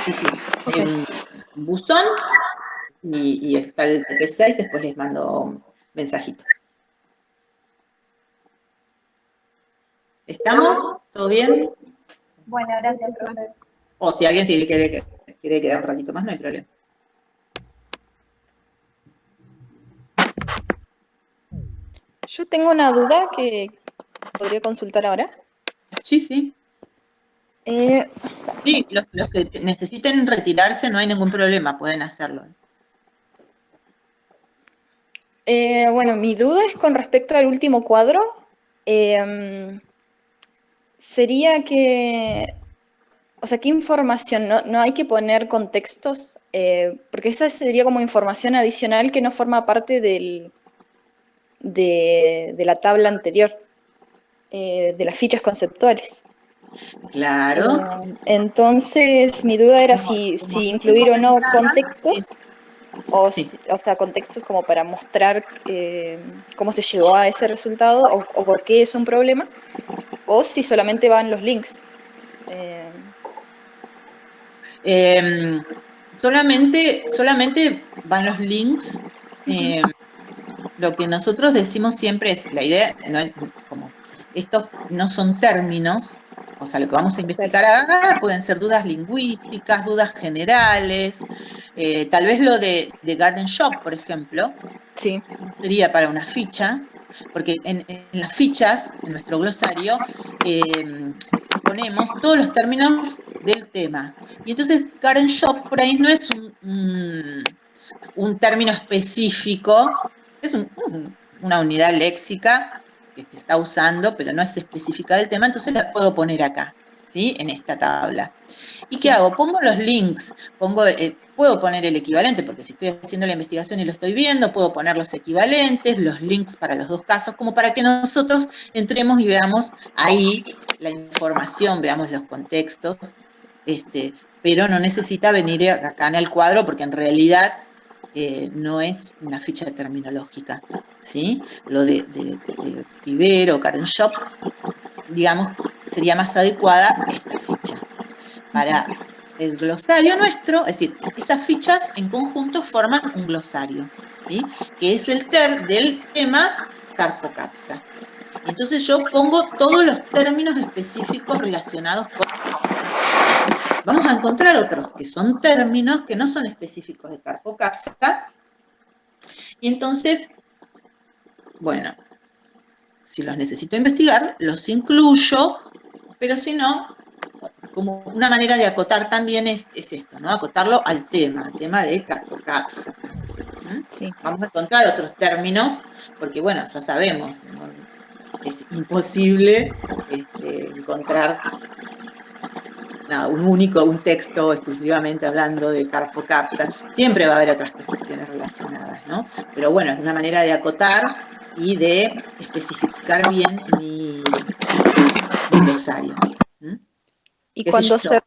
Sí. Okay. Un buzón y está el TP6, después les mando mensajito. ¿Estamos? ¿Todo bien? Bueno, gracias, profe. O si alguien quiere quedar un ratito más, no hay problema. Yo tengo una duda que podría consultar ahora. Sí. Sí, los que necesiten retirarse no hay ningún problema, pueden hacerlo. Bueno, mi duda es con respecto al último cuadro. Sería que, o sea, ¿qué información? No hay que poner contextos, porque esa sería como información adicional que no forma parte de la tabla anterior, de las fichas conceptuales. Claro. Entonces, mi duda era si incluir o no contextos, Sí. o sea, contextos como para mostrar cómo se llegó a ese resultado o por qué es un problema, o si solamente van los links. Solamente van los links. Lo que nosotros decimos siempre es, la idea, como estos no son términos, o sea, lo que vamos a investigar acá pueden ser dudas lingüísticas, dudas generales, tal vez lo de Garden Shop, por ejemplo, Sí. sería para una ficha, porque en las fichas, en nuestro glosario, ponemos todos los términos del tema. Y entonces Garden Shop por ahí no es un término específico, es una unidad léxica que se está usando, pero no es específica del tema, entonces la puedo poner acá, ¿sí? En esta tabla. ¿Y qué hago? Pongo los links, puedo poner el equivalente, porque si estoy haciendo la investigación y lo estoy viendo, puedo poner los equivalentes, los links para los dos casos, como para que nosotros entremos y veamos ahí la información, veamos los contextos, pero no necesita venir acá en el cuadro, porque en realidad no es una ficha terminológica, ¿sí? Lo de Piver o Garden Shop, digamos, sería más adecuada esta ficha. Para el glosario nuestro, es decir, esas fichas en conjunto forman un glosario, ¿sí? Que es el del tema Carpocapsa. Entonces yo pongo todos los términos específicos relacionados con... Vamos a encontrar otros que son términos que no son específicos de Carpocapsa. Y entonces, bueno, si los necesito investigar, los incluyo, pero si no, como una manera de acotar también es esto, ¿no? Acotarlo al tema de Carpocapsa. Sí. Vamos a encontrar otros términos, porque bueno, ya sabemos, ¿no? Es imposible encontrar un texto exclusivamente hablando de Carpocapsa. Siempre va a haber otras cuestiones relacionadas, ¿no? Pero bueno, es una manera de acotar y de especificar bien mi glosario. Y cuando se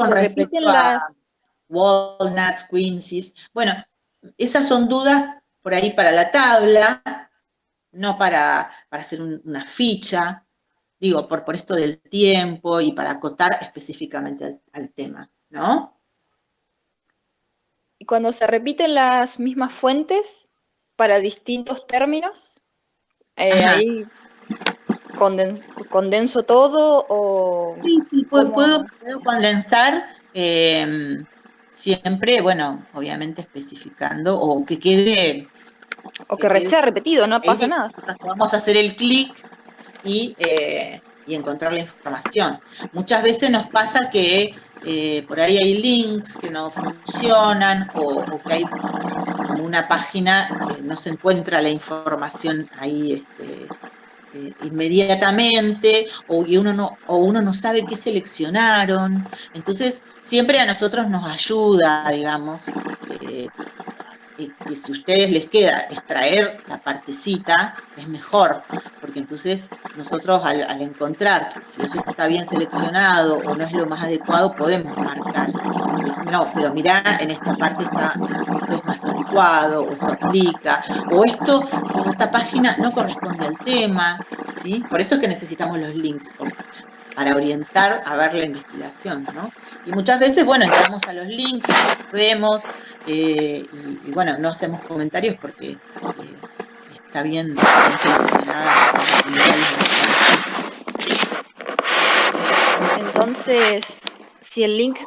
repiten las... walnuts, quinces. Bueno, esas son dudas por ahí para la tabla, no para hacer una ficha, digo, por esto del tiempo y para acotar específicamente al tema, ¿no? Y cuando se repiten las mismas fuentes para distintos términos, ahí condenso todo o... Sí, puedo condensar siempre, bueno, obviamente especificando o que quede... O que sea repetido, no pasa nada. Vamos a hacer el clic y encontrar la información. Muchas veces nos pasa que por ahí hay links que no funcionan o que hay como una página que no se encuentra la información ahí inmediatamente o uno no sabe qué seleccionaron. Entonces, siempre a nosotros nos ayuda, digamos, que si a ustedes les queda extraer la partecita, es mejor, porque entonces nosotros al encontrar si eso está bien seleccionado o no es lo más adecuado, podemos marcar. No, pero mirá, en esta parte esto es más adecuado, o esto aplica, o esta página no corresponde al tema, ¿sí? Por eso es que necesitamos los links, para orientar a ver la investigación, ¿no? Y muchas veces, bueno, entramos a los links, vemos, y bueno, no hacemos comentarios porque está bien seleccionada. Entonces, si el link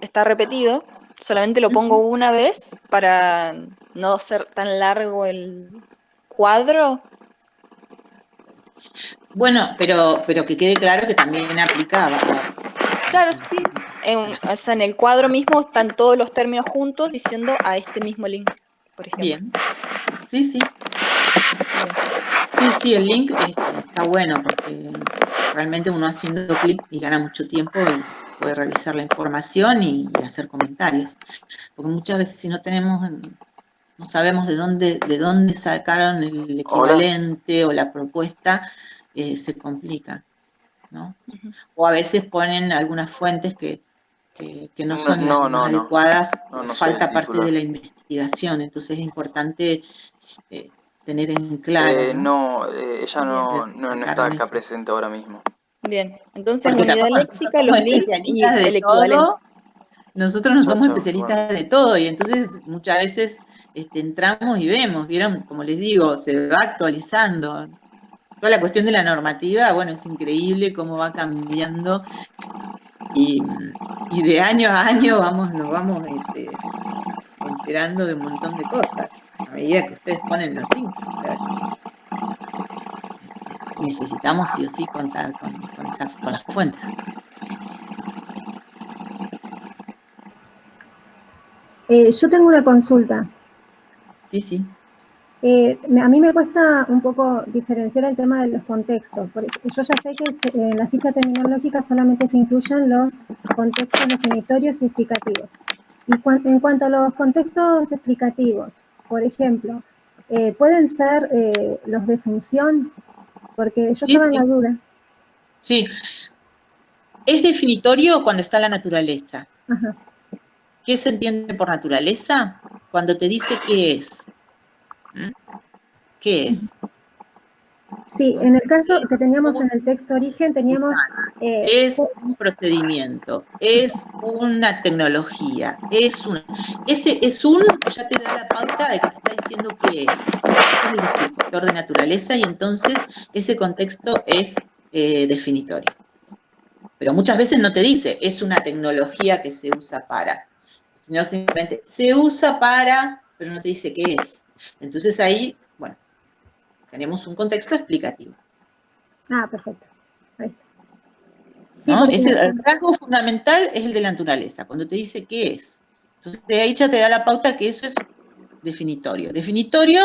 está repetido, solamente lo pongo una vez para no ser tan largo el cuadro. Bueno, pero que quede claro que también aplicaba. Claro, sí. En el cuadro mismo están todos los términos juntos diciendo a este mismo link, por ejemplo. Bien. Sí, sí. Sí, el link está bueno porque realmente uno haciendo clic y gana mucho tiempo y puede revisar la información y hacer comentarios. Porque muchas veces si no sabemos de dónde sacaron el equivalente o la propuesta, se complica, ¿no? O a veces ponen algunas fuentes que no son las más adecuadas, falta parte de la investigación, entonces es importante tener en claro. Ella no está acá presente ahora mismo. Bien, entonces unidad léxica, los links y el equivalente. Nosotros no somos especialistas de todo y entonces muchas veces entramos y vieron, como les digo, se va actualizando. Toda la cuestión de la normativa, bueno, es increíble cómo va cambiando y de año a año nos vamos enterando de un montón de cosas a medida que ustedes ponen los links. O sea, necesitamos sí o sí contar con las fuentes. Yo tengo una consulta. Sí. A mí me cuesta un poco diferenciar el tema de los contextos. Porque yo ya sé que en la ficha terminológica solamente se incluyen los contextos definitorios y explicativos. Y en cuanto a los contextos explicativos, por ejemplo, ¿pueden ser los de función? Porque yo estaba en la duda. Sí. Es definitorio cuando está la naturaleza. Ajá. ¿Qué se entiende por naturaleza? Cuando te dice qué es. ¿Qué es? Sí, en el caso que teníamos en el texto origen, teníamos... es un procedimiento, es una tecnología, ese es ya te da la pauta de que te está diciendo qué es. Es el descriptor de naturaleza y entonces ese contexto es definitorio. Pero muchas veces no te dice, es una tecnología que se usa para, sino simplemente se usa para, pero no te dice qué es. Entonces ahí, bueno, tenemos un contexto explicativo. Ah, perfecto. Ahí está. Sí, ¿no? El rasgo fundamental es el de la naturaleza, cuando te dice qué es. Entonces de ahí ya te da la pauta que eso es definitorio. Definitorio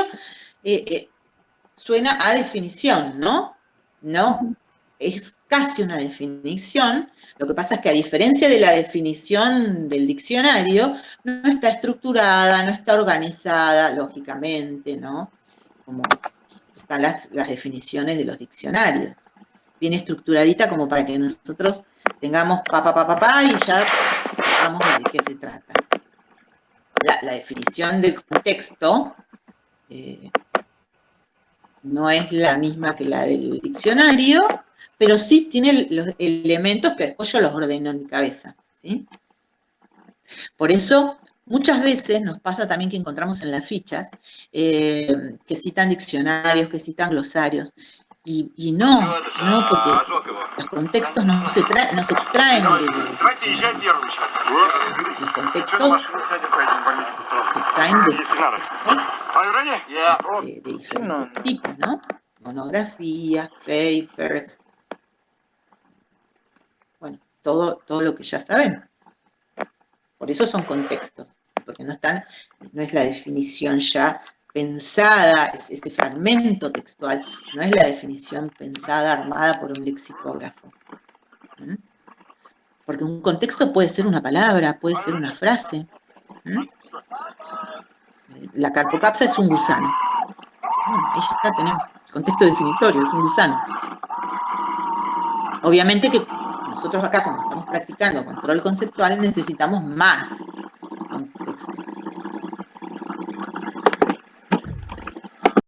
suena a definición, ¿no? No, es casi una definición. Lo que pasa es que a diferencia de la definición del diccionario, no está estructurada, no está organizada, lógicamente, ¿no? Como están las definiciones de los diccionarios. Bien estructuradita como para que nosotros tengamos y ya sepamos de qué se trata. La definición del contexto no es la misma que la del diccionario, pero sí tiene los elementos que después yo los ordeno en mi cabeza, ¿sí? Por eso, muchas veces nos pasa también que encontramos en las fichas que citan diccionarios, que citan glosarios, y no, porque los contextos no se extraen de diccionarios. Los contextos se extraen de textos de diferentes tipos, ¿no? Monografías, papers, bueno, todo lo que ya sabemos. Por eso son contextos, porque no es la definición ya pensada, es este fragmento textual, no es la definición pensada, armada por un lexicógrafo. ¿Mm? Porque un contexto puede ser una palabra, puede ser una frase. ¿Mm? La carpocapsa es un gusano. Bueno, ahí ya tenemos el contexto definitorio, es un gusano. Obviamente que nosotros acá, cuando estamos practicando control conceptual, necesitamos más